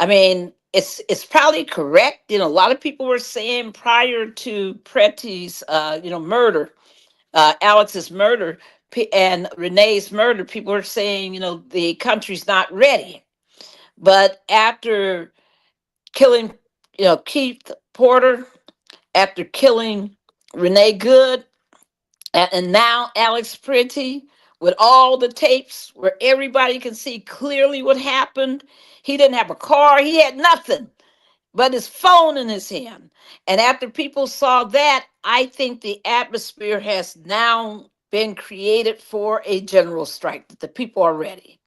I mean, it's probably correct. A lot of people were saying prior to Pretty's, murder, Alex's murder and Renee's murder, people were saying, the country's not ready. But after killing, Keith Porter, after killing Renee Good, and now Alex Pretty, with all the tapes where everybody can see clearly what happened. He didn't have a car. He had nothing but his phone in his hand. And after people saw that, I think the atmosphere has now been created for a general strike, that the people are ready.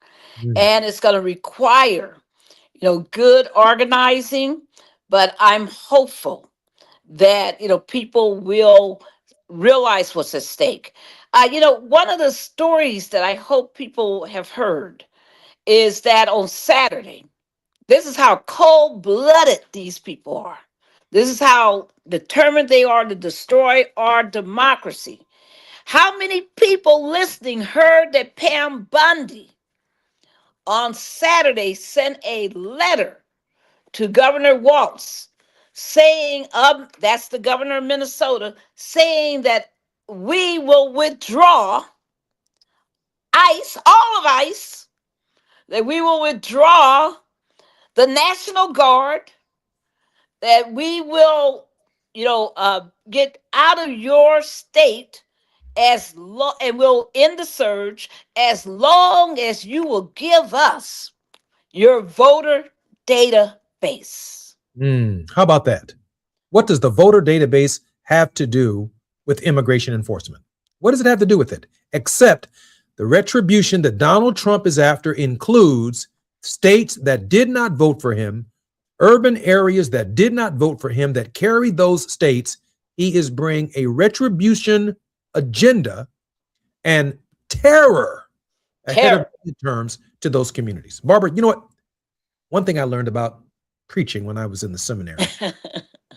And it's going to require, good organizing. But I'm hopeful that, people will realize what's at stake. One of the stories that I hope people have heard is that on Saturday, this is how cold-blooded these people are. This is how determined they are to destroy our democracy. How many people listening heard that Pam Bundy on Saturday sent a letter to Governor Walz saying, that's the governor of Minnesota, saying that we will withdraw ICE, all of ICE, that we will withdraw the National Guard, that we will, get out of your state and we'll end the surge as long as you will give us your voter database. How about that? What does the voter database have to do with immigration enforcement? What does it have to do with it? Except the retribution that Donald Trump is after includes states that did not vote for him, urban areas that did not vote for him, that carry those states. He is bringing a retribution agenda and terror ahead of the terms to those communities. Barbara, you know what? One thing I learned about preaching when I was in the seminary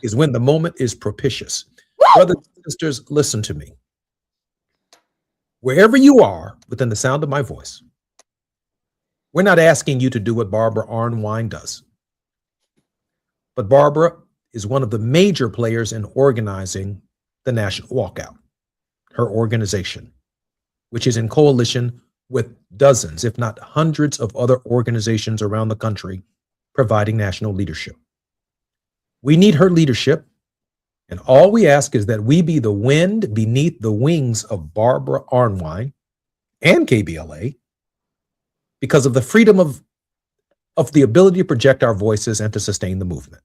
is when the moment is propitious. Brothers and sisters, listen to me. Wherever you are within the sound of my voice, we're not asking you to do what Barbara Arnwine does. But Barbara is one of the major players in organizing the National Walkout, her organization, which is in coalition with dozens, if not hundreds of other organizations around the country providing national leadership. We need her leadership. And all we ask is that we be the wind beneath the wings of Barbara Arnwine and KBLA because of the freedom of the ability to project our voices and to sustain the movement.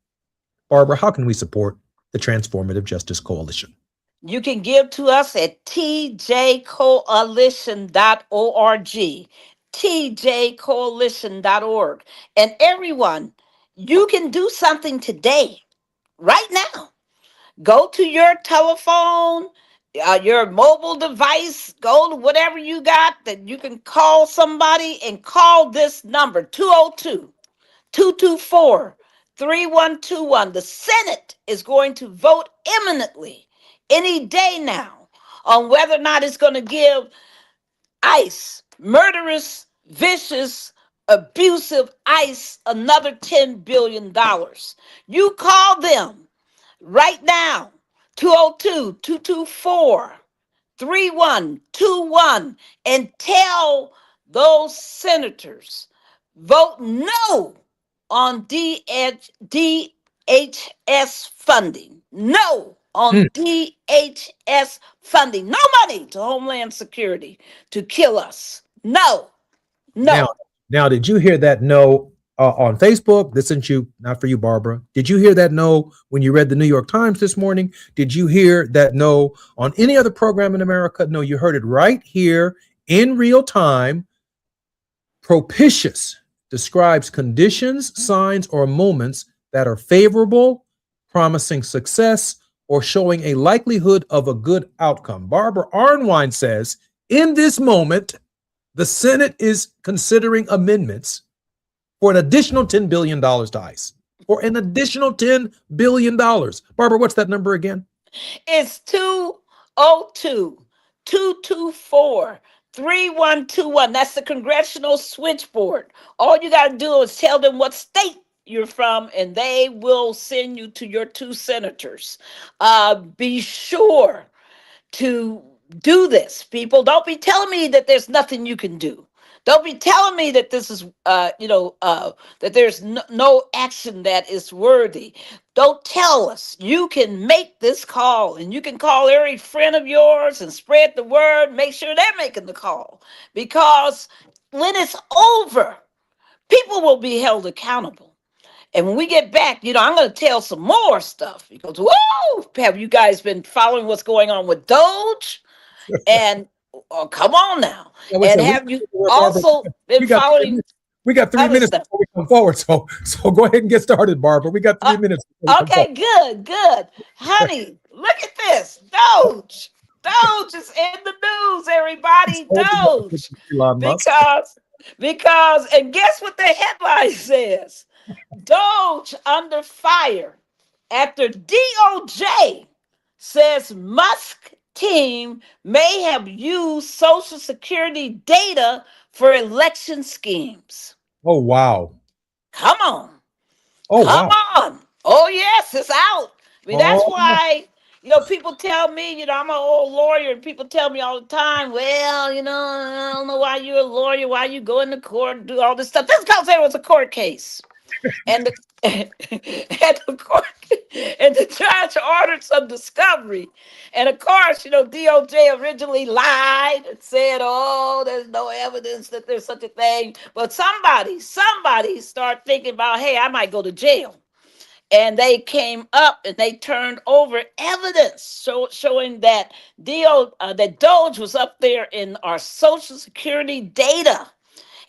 Barbara, how can we support the Transformative Justice Coalition? You can give to us at tjcoalition.org, tjcoalition.org. And everyone, you can do something today, right now. Go to your telephone, your mobile device, go to whatever you got that you can call somebody and call this number 202-224-3121. The Senate is going to vote imminently any day now on whether or not it's going to give ICE, murderous, vicious, abusive ICE, another $10 billion. You call them right now, 202-224-3121, and tell those senators, vote no on DHS funding. No on DHS funding. No money to Homeland Security to kill us. No. Now, did you hear that no on Facebook? This isn't you, not for you, Barbara. Did you hear that no when you read the New York Times this morning? Did you hear that no on any other program in America? No, you heard it right here in real time. Propitious describes conditions, signs, or moments that are favorable, promising success, or showing a likelihood of a good outcome. Barbara Arnwine says, in this moment, the Senate is considering amendments for an additional $10 billion to ICE. For an additional $10 billion. Barbara, what's that number again? It's 202-224-3121. That's the congressional switchboard. All you got to do is tell them what state you're from, and they will send you to your two senators. Be sure to do this, people. Don't be telling me that there's nothing you can do. Don't be telling me that this is, that there's no action that is worthy. Don't tell us. You can make this call, and you can call every friend of yours and spread the word. Make sure they're making the call, because when it's over, people will be held accountable. And when we get back, I'm going to tell some more stuff, because, whoa, have you guys been following what's going on with Doge? And come on now. And have you also been following? We got 3 minutes before we come forward. So go ahead and get started, Barbara. We got 3 minutes. Okay, good. Honey, look at this. Doge is in the news, everybody. Doge. Because, and guess what the headline says? Doge under fire after DOJ says Musk team may have used Social Security data for election schemes. Oh, wow. Come on. Oh, Come wow. on. Oh, yes, it's out. I mean, that's why, people tell me, I'm an old lawyer, and people tell me all the time, well, I don't know why you're a lawyer, why you go into court and do all this stuff. This because there was a court case. And the judge ordered some discovery. And of course, DOJ originally lied and said, oh, there's no evidence that there's such a thing. But somebody started thinking about, hey, I might go to jail. And they came up and they turned over evidence showing that that Doge was up there in our Social Security data,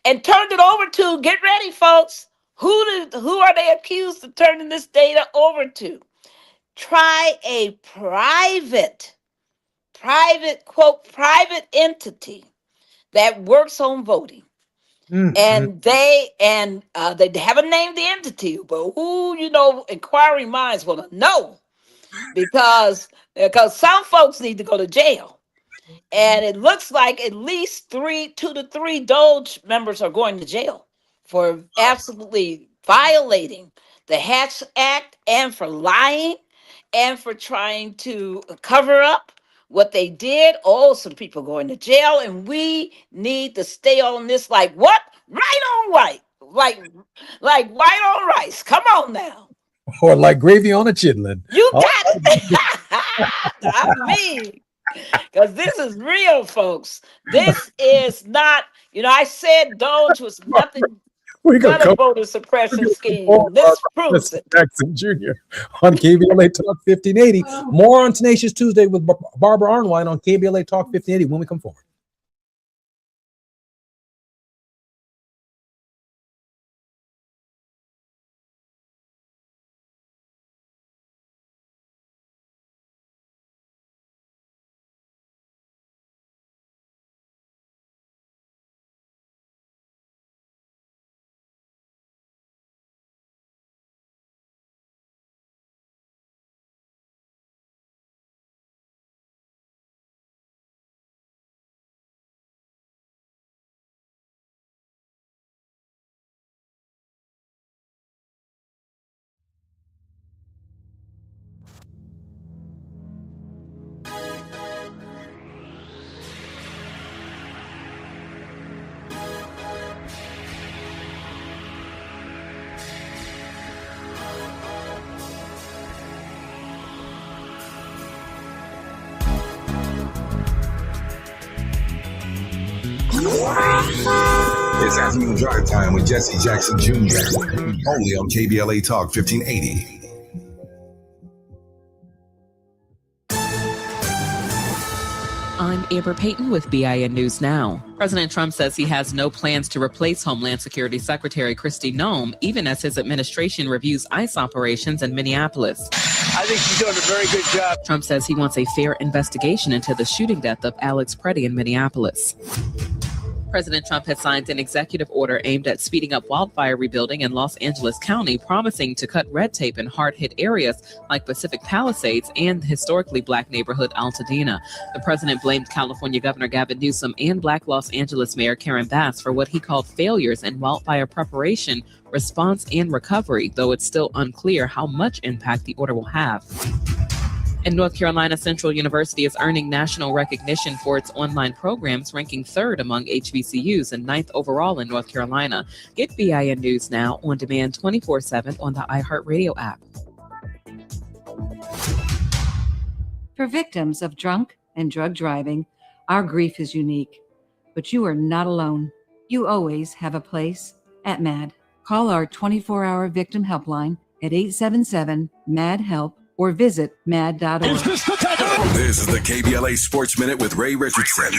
and turned it over to, get ready, folks, who are they accused of turning this data over to? Try a private entity that works on voting. And they haven't named the entity, but who, inquiring minds want to know, because some folks need to go to jail. And it looks like at least 2 to 3 Doge members are going to jail for absolutely violating the Hatch Act, and for lying, and for trying to cover up what they did. Oh, some people going to jail, and we need to stay on this like what? Right on white. Like white on rice. Come on now. Or like gravy on a chitlin. You got it. Not me. Because this is real, folks. This is not, I said Doge was nothing. We got Not a voter suppression scheme. This proves Jesse it. Jackson Jr. on KBLA Talk 1580. More on Tenacious Tuesday with Barbara Arnwine on KBLA Talk 1580 when we come forward. It's afternoon drive time with Jesse Jackson Jr. Only on KBLA Talk 1580. I'm Amber Payton with BIN News Now. President Trump says he has no plans to replace Homeland Security Secretary Kristi Noem, even as his administration reviews ICE operations in Minneapolis. I think she's doing a very good job. Trump says he wants a fair investigation into the shooting death of Alex Preddy in Minneapolis. President Trump has signed an executive order aimed at speeding up wildfire rebuilding in Los Angeles County, promising to cut red tape in hard-hit areas like Pacific Palisades and the historically black neighborhood Altadena. The president blamed California Governor Gavin Newsom and Black Los Angeles Mayor Karen Bass for what he called failures in wildfire preparation, response, and recovery, though it's still unclear how much impact the order will have. In North Carolina, Central University is earning national recognition for its online programs, ranking 3rd among HBCUs and 9th overall in North Carolina. Get BIN News Now on demand 24/7 on the iHeartRadio app. For victims of drunk and drug driving, our grief is unique. But you are not alone. You always have a place at MAD. Call our 24-hour victim helpline at 877-MAD-HELP or visit mad.org. This is the KBLA Sports Minute with Ray Richardson.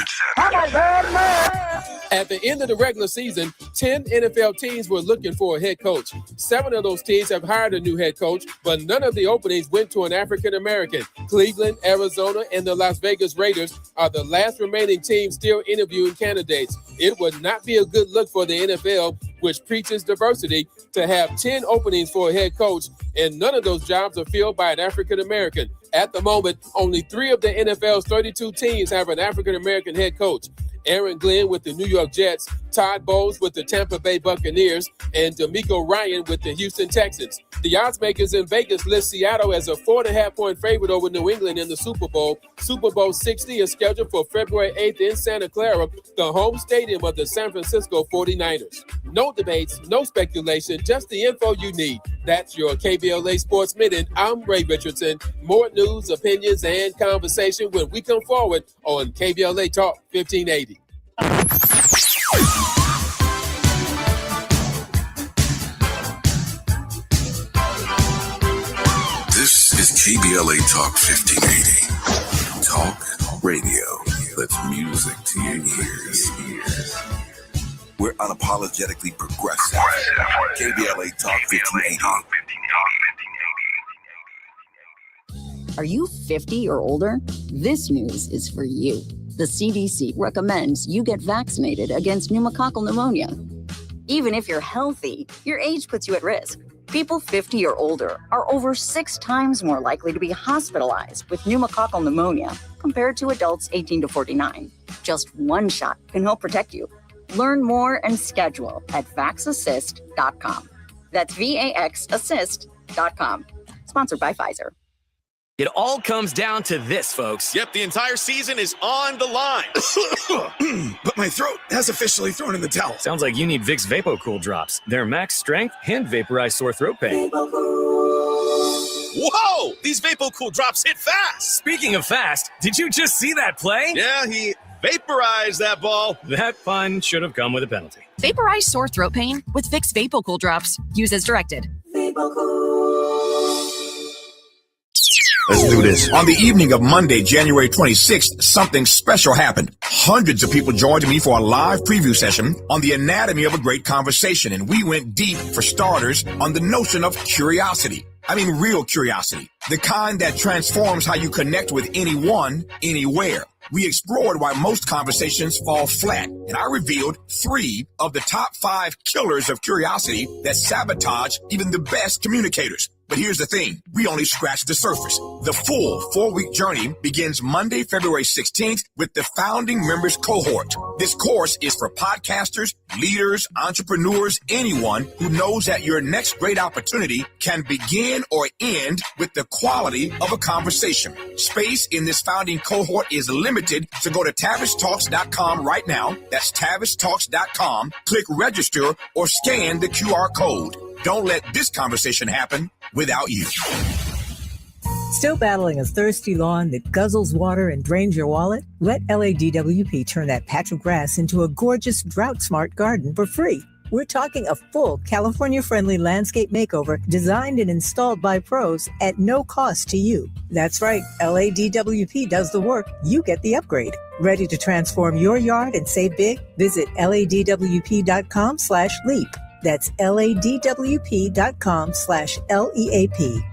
At the end of the regular season, 10 NFL teams were looking for a head coach. 7 of those teams have hired a new head coach, but none of the openings went to an African-American. Cleveland, Arizona, and the Las Vegas Raiders are the last remaining teams still interviewing candidates. It would not be a good look for the NFL, which preaches diversity, to have 10 openings for a head coach, and none of those jobs are filled by an African-American. At the moment, only 3 of the NFL's 32 teams have an African-American head coach. Aaron Glenn with the New York Jets, Todd Bowles with the Tampa Bay Buccaneers, and D'Amico Ryan with the Houston Texans. The odds makers in Vegas list Seattle as a 4.5-point favorite over New England in the Super Bowl. Super Bowl 60 is scheduled for February 8th in Santa Clara, the home stadium of the San Francisco 49ers. No debates, no speculation, just the info you need. That's your KBLA Sports Minute. I'm Ray Richardson. More news, opinions, and conversation when we come forward on KBLA Talk 1580. This is KBLA Talk 1580. Talk radio. That's music to your ears. We're unapologetically progressive. KBLA Talk 1580. Are you 50 or older? This news is for you. The CDC recommends you get vaccinated against pneumococcal pneumonia. Even if you're healthy, your age puts you at risk. People 50 or older are over 6 times more likely to be hospitalized with pneumococcal pneumonia compared to adults 18 to 49. Just one shot can help protect you. Learn more and schedule at vaxassist.com. That's VAXassist.com. Sponsored by Pfizer. It all comes down to this, folks. Yep, the entire season is on the line. But my throat has officially thrown in the towel. Sounds like you need Vicks VapoCool drops. They're max strength and vaporize sore throat pain. Whoa! These VapoCool drops hit fast. Speaking of fast, did you just see that play? Yeah, he Vaporize that ball. That fun should have come with a penalty. Vaporize sore throat pain with Vicks VapoCool drops. Use as directed. Let's do this. On the evening of Monday, January 26th, something special happened. Hundreds of people joined me for a live preview session on the anatomy of a great conversation, and we went deep, for starters, on the notion of curiosity. I mean, real curiosity. The kind that transforms how you connect with anyone, anywhere. We explored why most conversations fall flat, and I revealed 3 of the top 5 killers of curiosity that sabotage even the best communicators. But here's the thing, we only scratched the surface. The full 4-week journey begins Monday, February 16th with the founding members cohort. This course is for podcasters, leaders, entrepreneurs, anyone who knows that your next great opportunity can begin or end with the quality of a conversation. Space in this founding cohort is limited, so go to TavishTalks.com right now. That's TavishTalks.com. Click register or scan the QR code. Don't let this conversation happen without you. Still battling a thirsty lawn that guzzles water and drains your wallet? Let LADWP turn that patch of grass into a gorgeous drought-smart garden for free. We're talking a full California-friendly landscape makeover designed and installed by pros at no cost to you. That's right, LADWP does the work, you get the upgrade. Ready to transform your yard and save big? Visit LADWP.com/leap. That's LADWP.com/LEAP.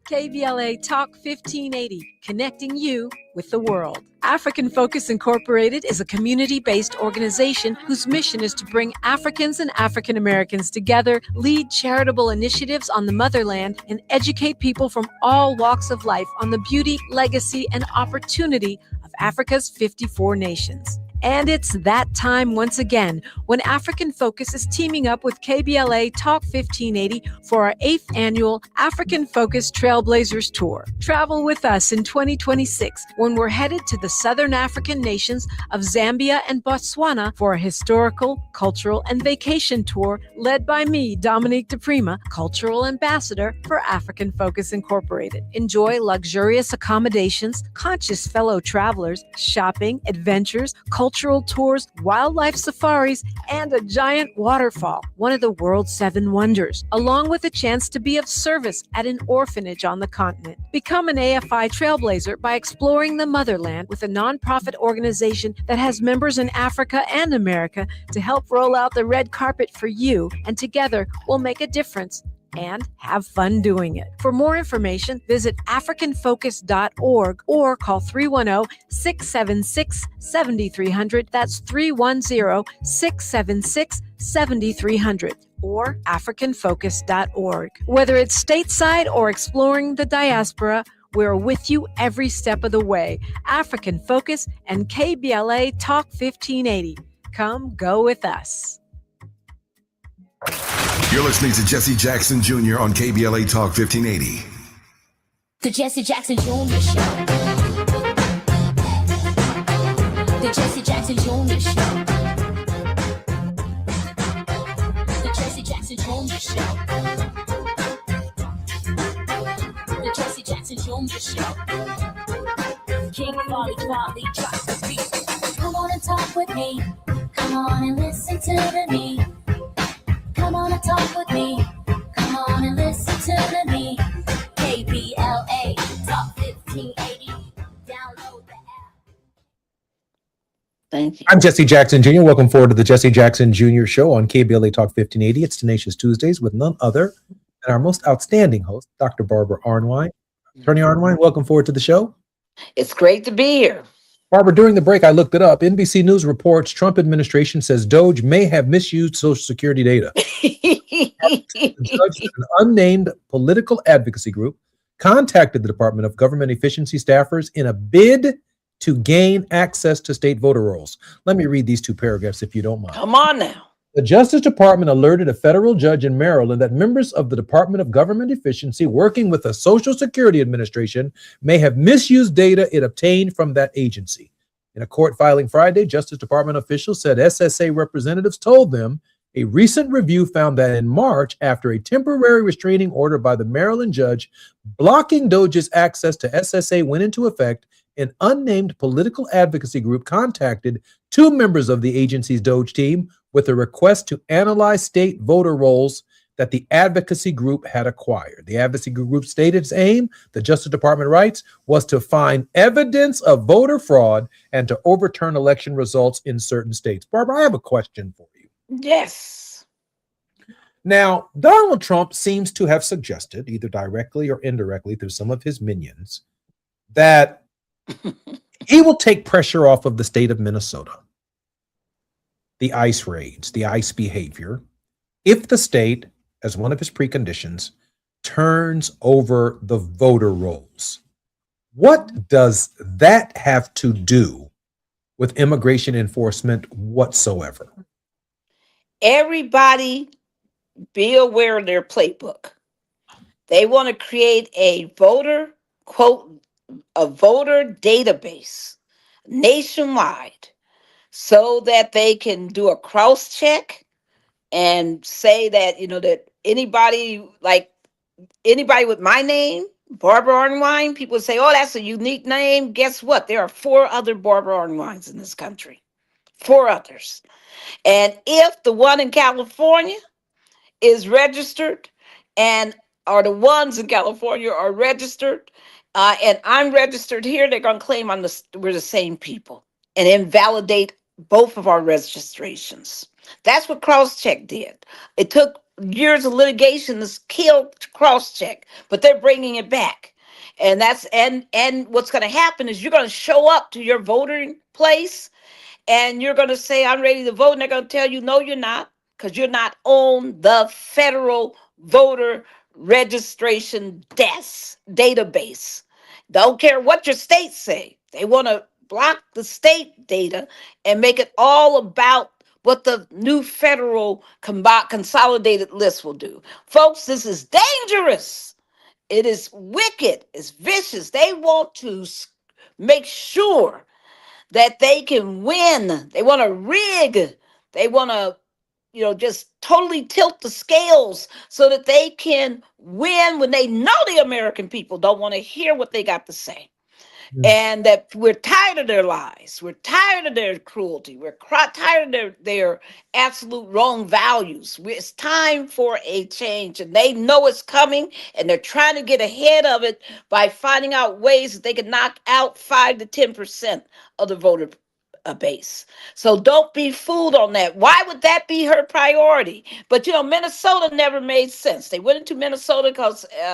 KBLA Talk 1580, connecting you with the world. African Focus Incorporated is a community-based organization whose mission is to bring Africans and African Americans together, lead charitable initiatives on the motherland, and educate people from all walks of life on the beauty, legacy, and opportunity of Africa's 54 nations. And it's that time once again when African Focus is teaming up with KBLA Talk 1580 for our 8th annual African Focus Trailblazers Tour. Travel with us in 2026 when we're headed to the Southern African nations of Zambia and Botswana for a historical, cultural, and vacation tour led by me, Dominique DePrima, Cultural Ambassador for African Focus Incorporated. Enjoy luxurious accommodations, conscious fellow travelers, shopping, adventures, cultural tours, wildlife safaris, and a giant waterfall, one of the world's 7 wonders, along with a chance to be of service at an orphanage on the continent. Become an AFI trailblazer by exploring the motherland with a nonprofit organization that has members in Africa and America to help roll out the red carpet for you, and together we'll make a difference and have fun doing it. For more information, visit africanfocus.org or call 310-676-7300. That's 310-676-7300 or africanfocus.org. Whether it's stateside or exploring the diaspora, we're with you every step of the way. African Focus and KBLA Talk 1580. Come go with us. You're listening to Jesse Jackson Jr. on KBLA Talk 1580. The Jesse Jackson Jr. Show. The Jesse Jackson Jr. Show. The Jesse Jackson Jr. Show. The Jesse Jackson Jr. Show. King Volley drops the beat. Come on and talk with me. Come on and listen to me. Come on and talk with me. Come on and listen to me. KBLA Talk 1580. Download the app. Thank you. I'm Jesse Jackson Jr. Welcome forward to the Jesse Jackson Jr. Show on KBLA Talk 1580. It's Tenacious Tuesdays with none other than our most outstanding host, Dr. Barbara Arnwine. Attorney Arnwine, welcome forward to the show. It's great to be here. Barbara, during the break, I looked it up. NBC News reports Trump administration says Doge may have misused Social Security data. An unnamed political advocacy group contacted the Department of Government Efficiency staffers in a bid to gain access to state voter rolls. Let me read these 2 paragraphs if you don't mind. Come on now. The Justice Department alerted a federal judge in Maryland that members of the Department of Government Efficiency working with the Social Security Administration may have misused data it obtained from that agency. In a court filing Friday, Justice Department officials said SSA representatives told them a recent review found that in March, after a temporary restraining order by the Maryland judge blocking Doge's access to SSA went into effect, an unnamed political advocacy group contacted 2 members of the agency's Doge team with a request to analyze state voter rolls that the advocacy group had acquired. The advocacy group stated its aim, the Justice Department writes, was to find evidence of voter fraud and to overturn election results in certain states. Barbara, I have a question for you. Yes. Now, Donald Trump seems to have suggested, either directly or indirectly through some of his minions, that he will take pressure off of the state of Minnesota, the ICE raids, the ICE behavior, if the state, as one of his preconditions, turns over the voter rolls. What does that have to do with immigration enforcement whatsoever? Everybody be aware of their playbook. They want to create a voter database nationwide so that they can do a cross check and say that, that anybody with my name, Barbara Arnwine, people say, oh, that's a unique name. Guess what? There are 4 other Barbara Arnwines in this country. 4 others. And if the one in California is registered or the ones in California are registered and I'm registered here, they're going to claim we're the same people and invalidate both of our registrations. That's what CrossCheck did. It took years of litigation to kill CrossCheck, but they're bringing it back. And what's going to happen is you're going to show up to your voting place and you're going to say, I'm ready to vote. And they're going to tell you, no, you're not, because you're not on the federal voter registration database. Don't care what your state say. They want to block the state data and make it all about what the new federal consolidated list will do. Folks, this is dangerous. It is wicked. It's vicious. They want to make sure that they can win. They want to rig. They want to, just totally tilt the scales so that they can win when they know the American people don't want to hear what they got to say. And that we're tired of their lies. We're tired of their cruelty. We're tired of their absolute wrong values. It's time for a change. And they know it's coming. And they're trying to get ahead of it by finding out ways that they can knock out 5 to 10% of the voter base. So don't be fooled on that. Why would that be her priority? But Minnesota never made sense. They went into Minnesota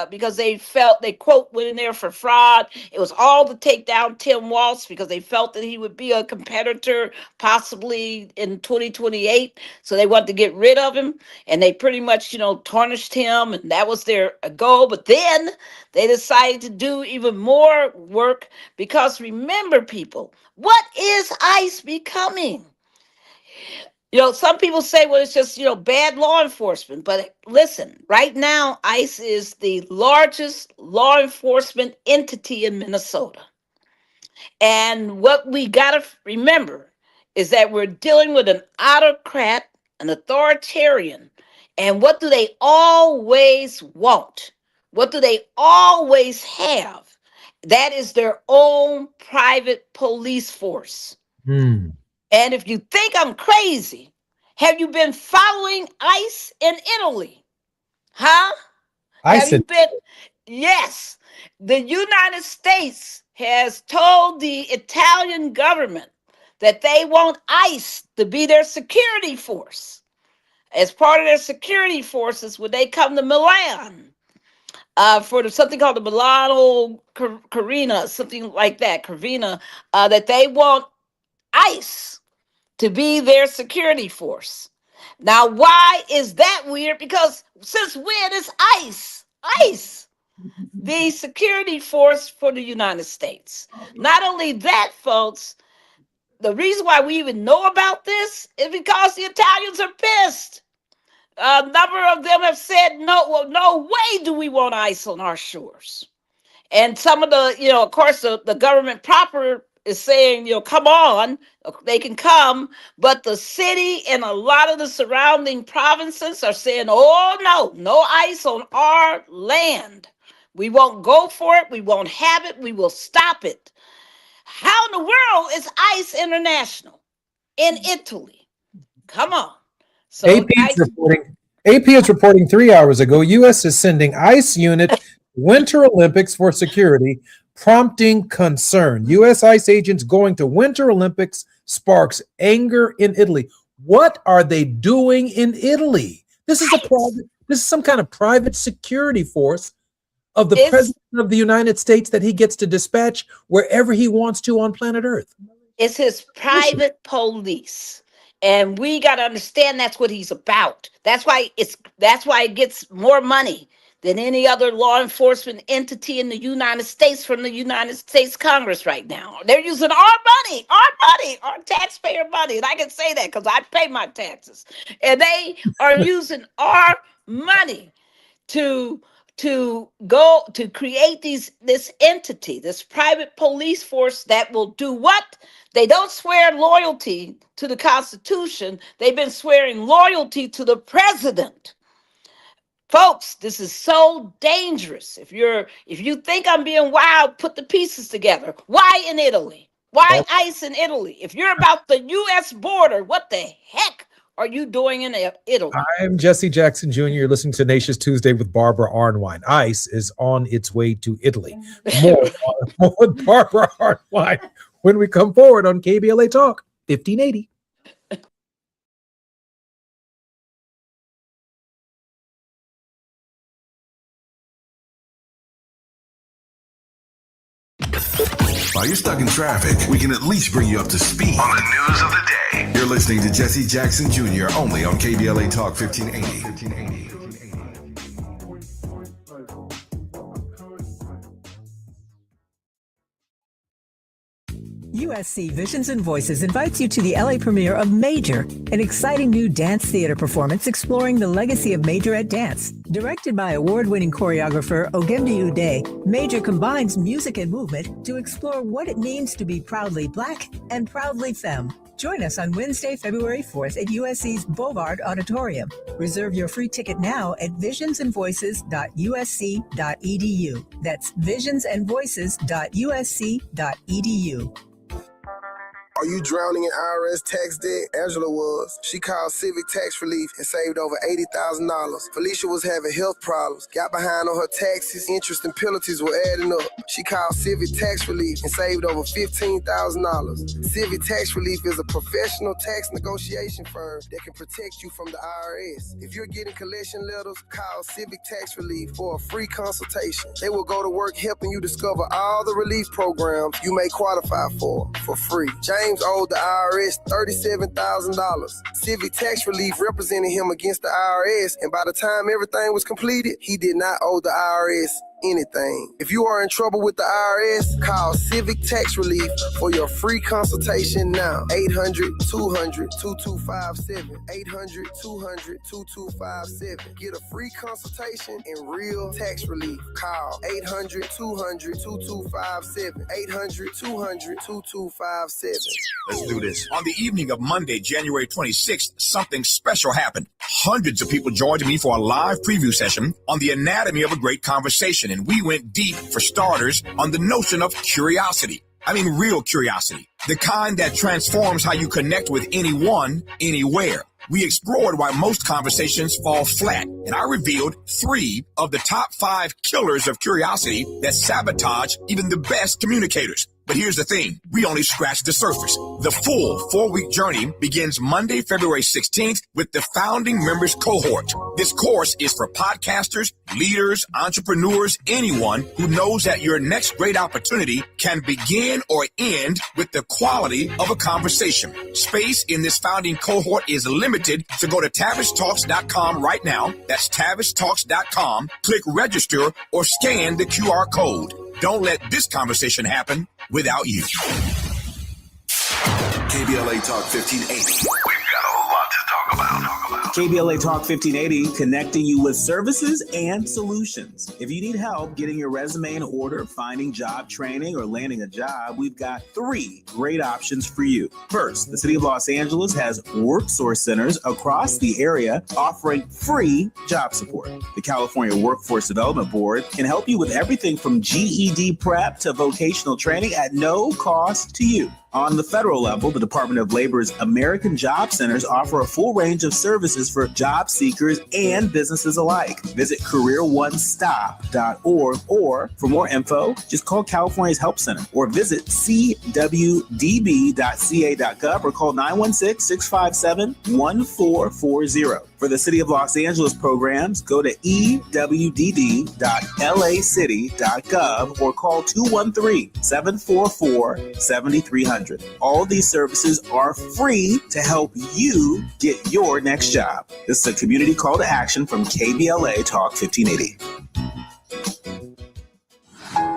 because they felt they went in there for fraud. It was all to take down Tim Walz because they felt that he would be a competitor possibly in 2028. So they wanted to get rid of him, and they pretty much tarnished him, and that was their goal. But then they decided to do even more work because remember, people, what is ICE becoming? Some people say, well, it's just, bad law enforcement. But listen, right now, ICE is the largest law enforcement entity in Minnesota. And what we got to remember is that we're dealing with an autocrat, an authoritarian. And what do they always want? What do they always have? That is their own private police force. And if you think I'm crazy, have you been following ICE in Italy? Huh? Have you been? Yes. The United States has told the Italian government that they want ICE to be their security force. As part of their security forces, when they come to Milan, for something called the Milano Carina, something like that, Carvina, that they want ICE to be their security force. Now, why is that weird? Because since when is ICE, the security force for the United States? Not only that, folks, the reason why we even know about this is because the Italians are pissed. A number of them have said, no way do we want ICE on our shores. And some of the, of course, the government proper is saying, come on, they can come. But the city and a lot of the surrounding provinces are saying, oh, no ICE on our land. We won't go for it. We won't have it. We will stop it. How in the world is ICE International in Italy? Come on. So AP is reporting 3 hours ago, U.S. is sending ICE unit Winter Olympics for security, prompting concern. U.S. ICE agents going to Winter Olympics sparks anger in Italy. What are they doing in Italy? This is some kind of private security force of the president of the United States that he gets to dispatch wherever he wants to on planet Earth. It's his private police. And we got to understand that's what he's about. That's why it gets more money than any other law enforcement entity in the United States from the United States Congress right now. They're using our taxpayer money. And I can say that because I pay my taxes. And they are using our money to go to create this entity, this private police force that will do what? They don't swear loyalty to the Constitution. They've been swearing loyalty to the president. Folks, this is so dangerous. If you think I'm being wild, put the pieces together. Why in Italy? Why ICE in Italy? If you're about the U.S. border, what the heck are you doing in Italy? I'm Jesse Jackson Jr. You're listening to Nations Tuesday with Barbara Arnwine. ICE is on its way to Italy. More with Barbara Arnwine when we come forward on KBLA Talk 1580. While you're stuck in traffic, we can at least bring you up to speed on the news of the day. You're listening to Jesse Jackson Jr. only on KBLA Talk 1580. USC Visions and Voices invites you to the LA premiere of Major, an exciting new dance theater performance exploring the legacy of Majorette dance. Directed by award-winning choreographer Ogemdi Ude, Major combines music and movement to explore what it means to be proudly Black and proudly femme. Join us on Wednesday, February 4th at USC's Bovard Auditorium. Reserve your free ticket now at visionsandvoices.usc.edu. That's visionsandvoices.usc.edu. Are you drowning in IRS tax debt? Angela was. She called Civic Tax Relief and saved over $80,000. Felicia was having health problems, got behind on her taxes, interest and penalties were adding up. She called Civic Tax Relief and saved over $15,000. Civic Tax Relief is a professional tax negotiation firm that can protect you from the IRS. If you're getting collection letters, call Civic Tax Relief for a free consultation. They will go to work helping you discover all the relief programs you may qualify for free. James owed the IRS $37,000. Civic Tax Relief represented him against the IRS, and by the time everything was completed, he did not owe the IRS anything. If you are in trouble with the IRS, call Civic Tax Relief for your free consultation now. 800-200-2257. 800-200-2257. Get a free consultation and real tax relief. Call 800-200-2257. 800-200-2257. Let's do this. On the evening of Monday, January 26th, something special happened. Hundreds of people joined me for a live preview session on the anatomy of a great conversation, and we went deep, for starters, on the notion of curiosity. I mean, real curiosity. The kind that transforms how you connect with anyone, anywhere. We explored why most conversations fall flat, and I revealed 3 of the top 5 killers of curiosity that sabotage even the best communicators. But here's the thing, we only scratched the surface. The full 4-week journey begins Monday, February 16th with the Founding Members Cohort. This course is for podcasters, leaders, entrepreneurs, anyone who knows that your next great opportunity can begin or end with the quality of a conversation. Space in this Founding Cohort is limited, so go to TavishTalks.com right now. That's TavishTalks.com. Click register or scan the QR code. Don't let this conversation happen without you. KBLA Talk 1580. We've got a lot to talk about. KBLA Talk 1580, connecting you with services and solutions. If you need help getting your resume in order, finding job training, or landing a job, we've got 3 great options for you. First, the City of Los Angeles has WorkSource centers across the area offering free job support. The California Workforce Development Board can help you with everything from GED prep to vocational training at no cost to you. On the federal level, the Department of Labor's American Job Centers offer a full range of services for job seekers and businesses alike. Visit careeronestop.org, or for more info, just call California's Help Center or visit cwdb.ca.gov or call 916-657-1440. For the City of Los Angeles programs, go to ewdd.lacity.gov or call 213-744-7300. All these services are free to help you get your next job. This is a community call to action from KBLA Talk 1580.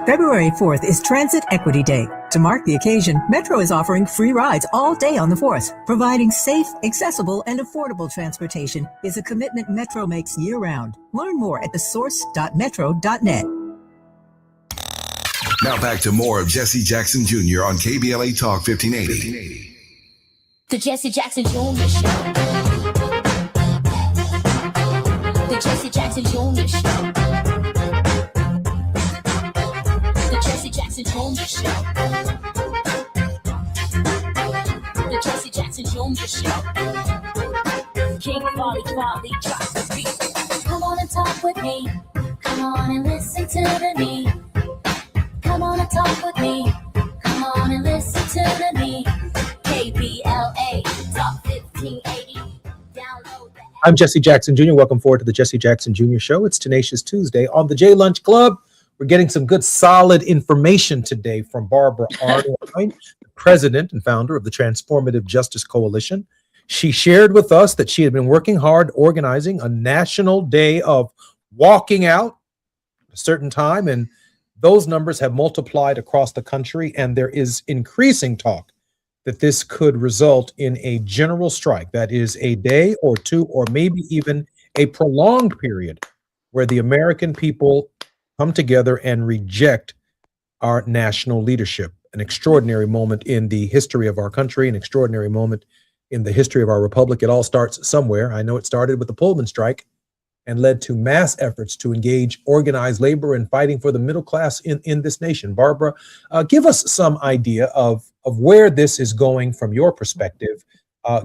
February 4th is Transit Equity Day. To mark the occasion, Metro is offering free rides all day on the 4th. Providing safe, accessible, and affordable transportation is a commitment Metro makes year-round. Learn more at thesource.metro.net. Now back to more of Jesse Jackson Jr. on KBLA Talk 1580. The Jesse Jackson Jr. Show. The Jesse Jackson Jr. Show. The Jesse Jackson Jr. Show. The Jesse Jackson Jr. Show. King Folly drops the beat. Come on and talk with me. Come on and listen to me. Come on and talk with me. Come on and listen to me. KBLA Talk 1580. Download the app. I'm Jesse Jackson Jr. Welcome forward to the Jesse Jackson Jr. Show. It's Tenacious Tuesday on the J Lunch Club. We're getting some good, solid information today from Barbara Arnwine, the president and founder of the Transformative Justice Coalition. She shared with us that she had been working hard organizing a national day of walking out at a certain time, and those numbers have multiplied across the country, and there is increasing talk that this could result in a general strike. That is a day or two, or maybe even a prolonged period where the American people come together and reject our national leadership. An extraordinary moment in the history of our country, an extraordinary moment in the history of our republic. It all starts somewhere. I know it started with the Pullman strike and led to mass efforts to engage organized labor and fighting for the middle class in this nation. Barbara, give us some idea of where this is going from your perspective,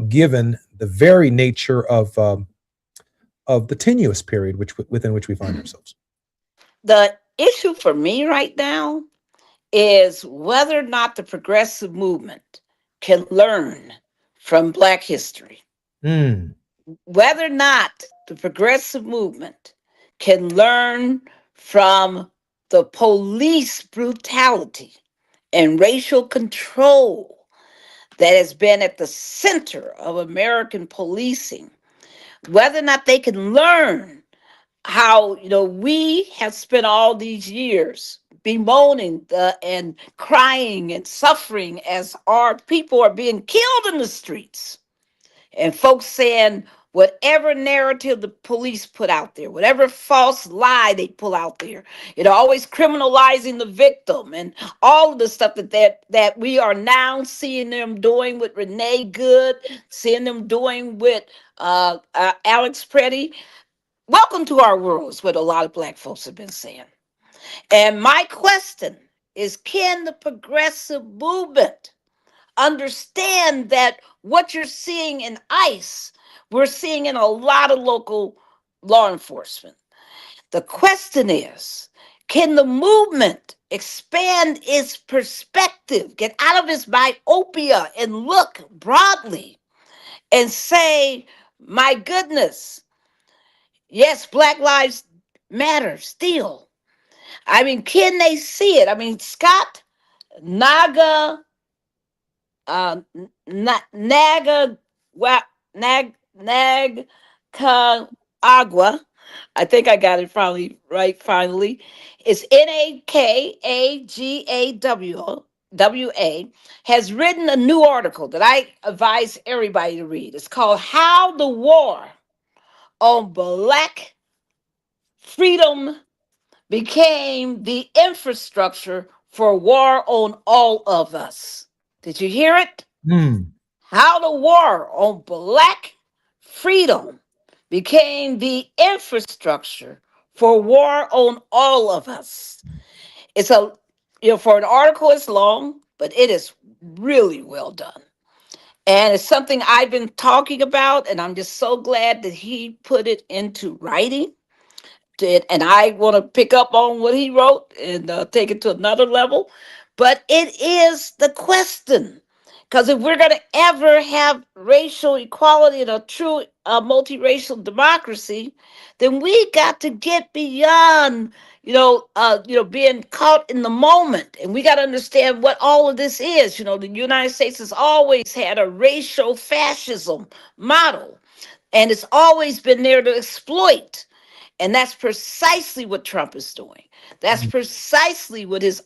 given the very nature of the tenuous period within which we find ourselves. The issue for me right now is whether or not the progressive movement can learn from Black history. Whether or not the progressive movement can learn from the police brutality and racial control that has been at the center of American policing, whether or not they can learn how, we have spent all these years bemoaning and crying and suffering as our people are being killed in the streets. And folks saying whatever narrative the police put out there, whatever false lie they pull out there, always criminalizing the victim and all of the stuff that we are now seeing them doing with Renee Good, seeing them doing with Alex Preddy. Welcome to our world is what a lot of Black folks have been saying. And my question is, can the progressive movement understand that what you're seeing in ICE, we're seeing in a lot of local law enforcement? The question is, can the movement expand its perspective, get out of its myopia and look broadly and say, my goodness, yes, Black Lives Matter still. Can they see it? Scott Nagagwa, I think I got it finally. It's Nakagawa, has written a new article that I advise everybody to read. It's called How the War on black freedom became the infrastructure for war on all of us. Did you hear it? How the war on black freedom became the infrastructure for war on all of us. It's a, for an article, it's long, but it is really well done. And it's something I've been talking about, and I'm just so glad that he put it into writing. And I want to pick up on what he wrote and take it to another level. But it is the question. Because if we're going to ever have racial equality and a true multiracial democracy, then we got to get beyond, being caught in the moment. And we got to understand what all of this is. The United States has always had a racial fascism model, and it's always been there to exploit. And that's precisely what Trump is doing. That's precisely what his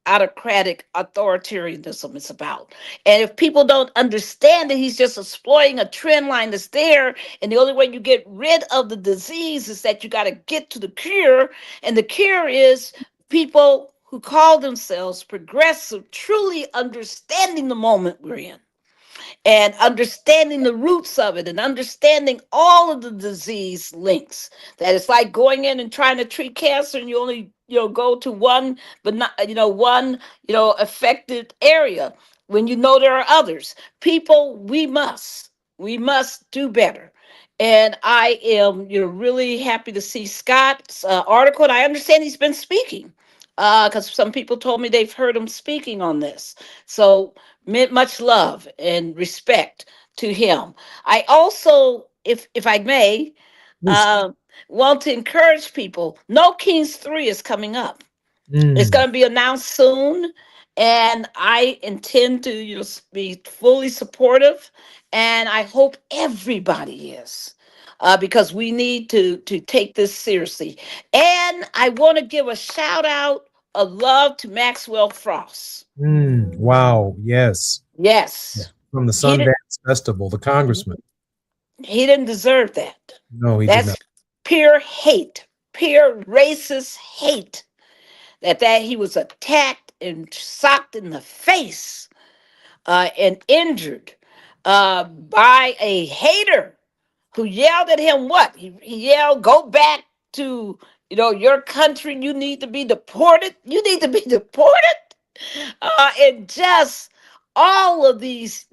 autocratic authoritarianism is about. And if people don't understand that he's just exploiting a trend line that's there, and the only way you get rid of the disease is that you got to get to the cure. And the cure is people who call themselves progressive, truly understanding the moment we're in, and understanding the roots of it, and understanding all of the disease links. That it's like going in and trying to treat cancer, and you only go to one, but not one affected area, when there are others. People, we must do better. And I am really happy to see Scott's article, and I understand he's been speaking, because some people told me they've heard him speaking on this. So much love and respect to him. I also, if I may, want to encourage people. No Kings 3 is coming up. It's going to be announced soon, and I intend to be fully supportive, and I hope everybody is, because we need to take this seriously. And I want to give a shout out of love to Maxwell Frost. Wow. Yes. Yes. From the Sundance Festival, the congressman. He didn't deserve that. No, he That's did not. pure hate, pure racist hate. That he was attacked and socked in the face and injured by a hater who yelled at him. What? He yelled, "Go back to your country. You need to be deported. You need to be deported." And just all of this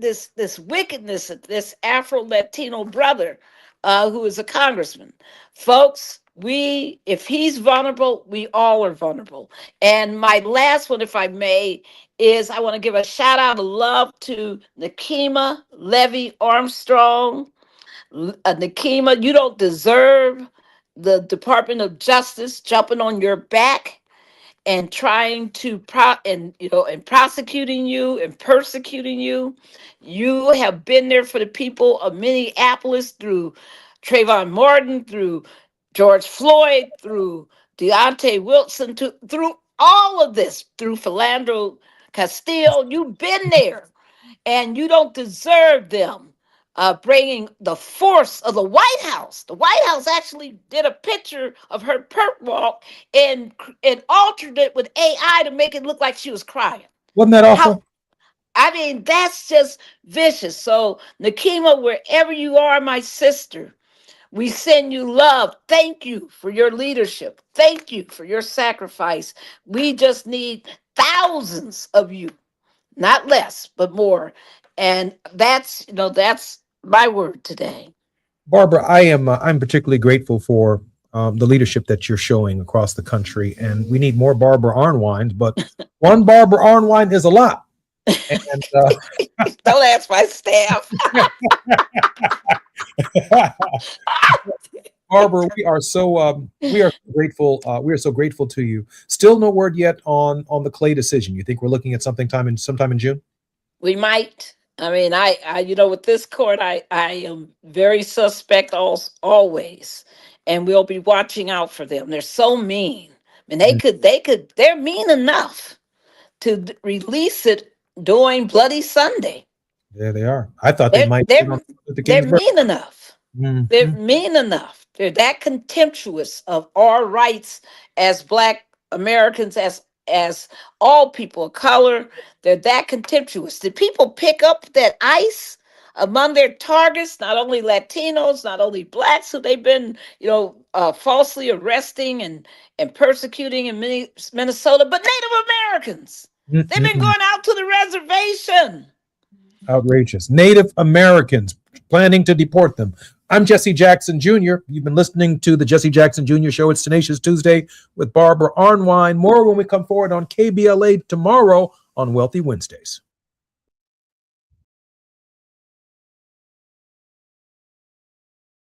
wickedness of this Afro-Latino brother who is a congressman. Folks, if he's vulnerable, we all are vulnerable. And my last one, if I may, is I want to give a shout out of love to Nakima Levy Armstrong. Nakima, you don't deserve the Department of Justice jumping on your back and trying to and prosecuting you and persecuting you. You have been there for the people of Minneapolis through Trayvon Martin, through George Floyd, through Deontay Wilson, through all of this, through Philando Castile. You've been there, and you don't deserve them bringing the force of the White House. The White House actually did a picture of her perp walk and altered it with AI to make it look like she was crying. Wasn't that awful? That's just vicious. So, Nakima, wherever you are, my sister, we send you love. Thank you for your leadership. Thank you for your sacrifice. We just need thousands of you, not less, but more. And that's my word today. Barbara, I'm particularly grateful for the leadership that you're showing across the country, and we need more Barbara Arnwines, but one Barbara Arnwine is a lot. And, don't ask my staff. Barbara, we are so grateful. We are so grateful to you. Still no word yet on the Clay decision. You think we're looking at sometime in June? We might. I with this court, I am very suspect always, and we'll be watching out for them. They're so mean. They're mean enough to release it during Bloody Sunday. Yeah, they are. I thought they might. They're mean enough. They're mean enough. They're that contemptuous of our rights as Black Americans, as all people of color. They're that contemptuous. Did people pick up that ICE among their targets? Not only Latinos, not only Blacks who they've been, falsely arresting and persecuting in Minnesota, but Native Americans. They've been going out to the reservation. Outrageous. Native Americans, planning to deport them. I'm Jesse Jackson Jr. You've been listening to the Jesse Jackson Jr. Show. It's Tenacious Tuesday with Barbara Arnwine. More when we come forward on KBLA tomorrow on Wealthy Wednesdays.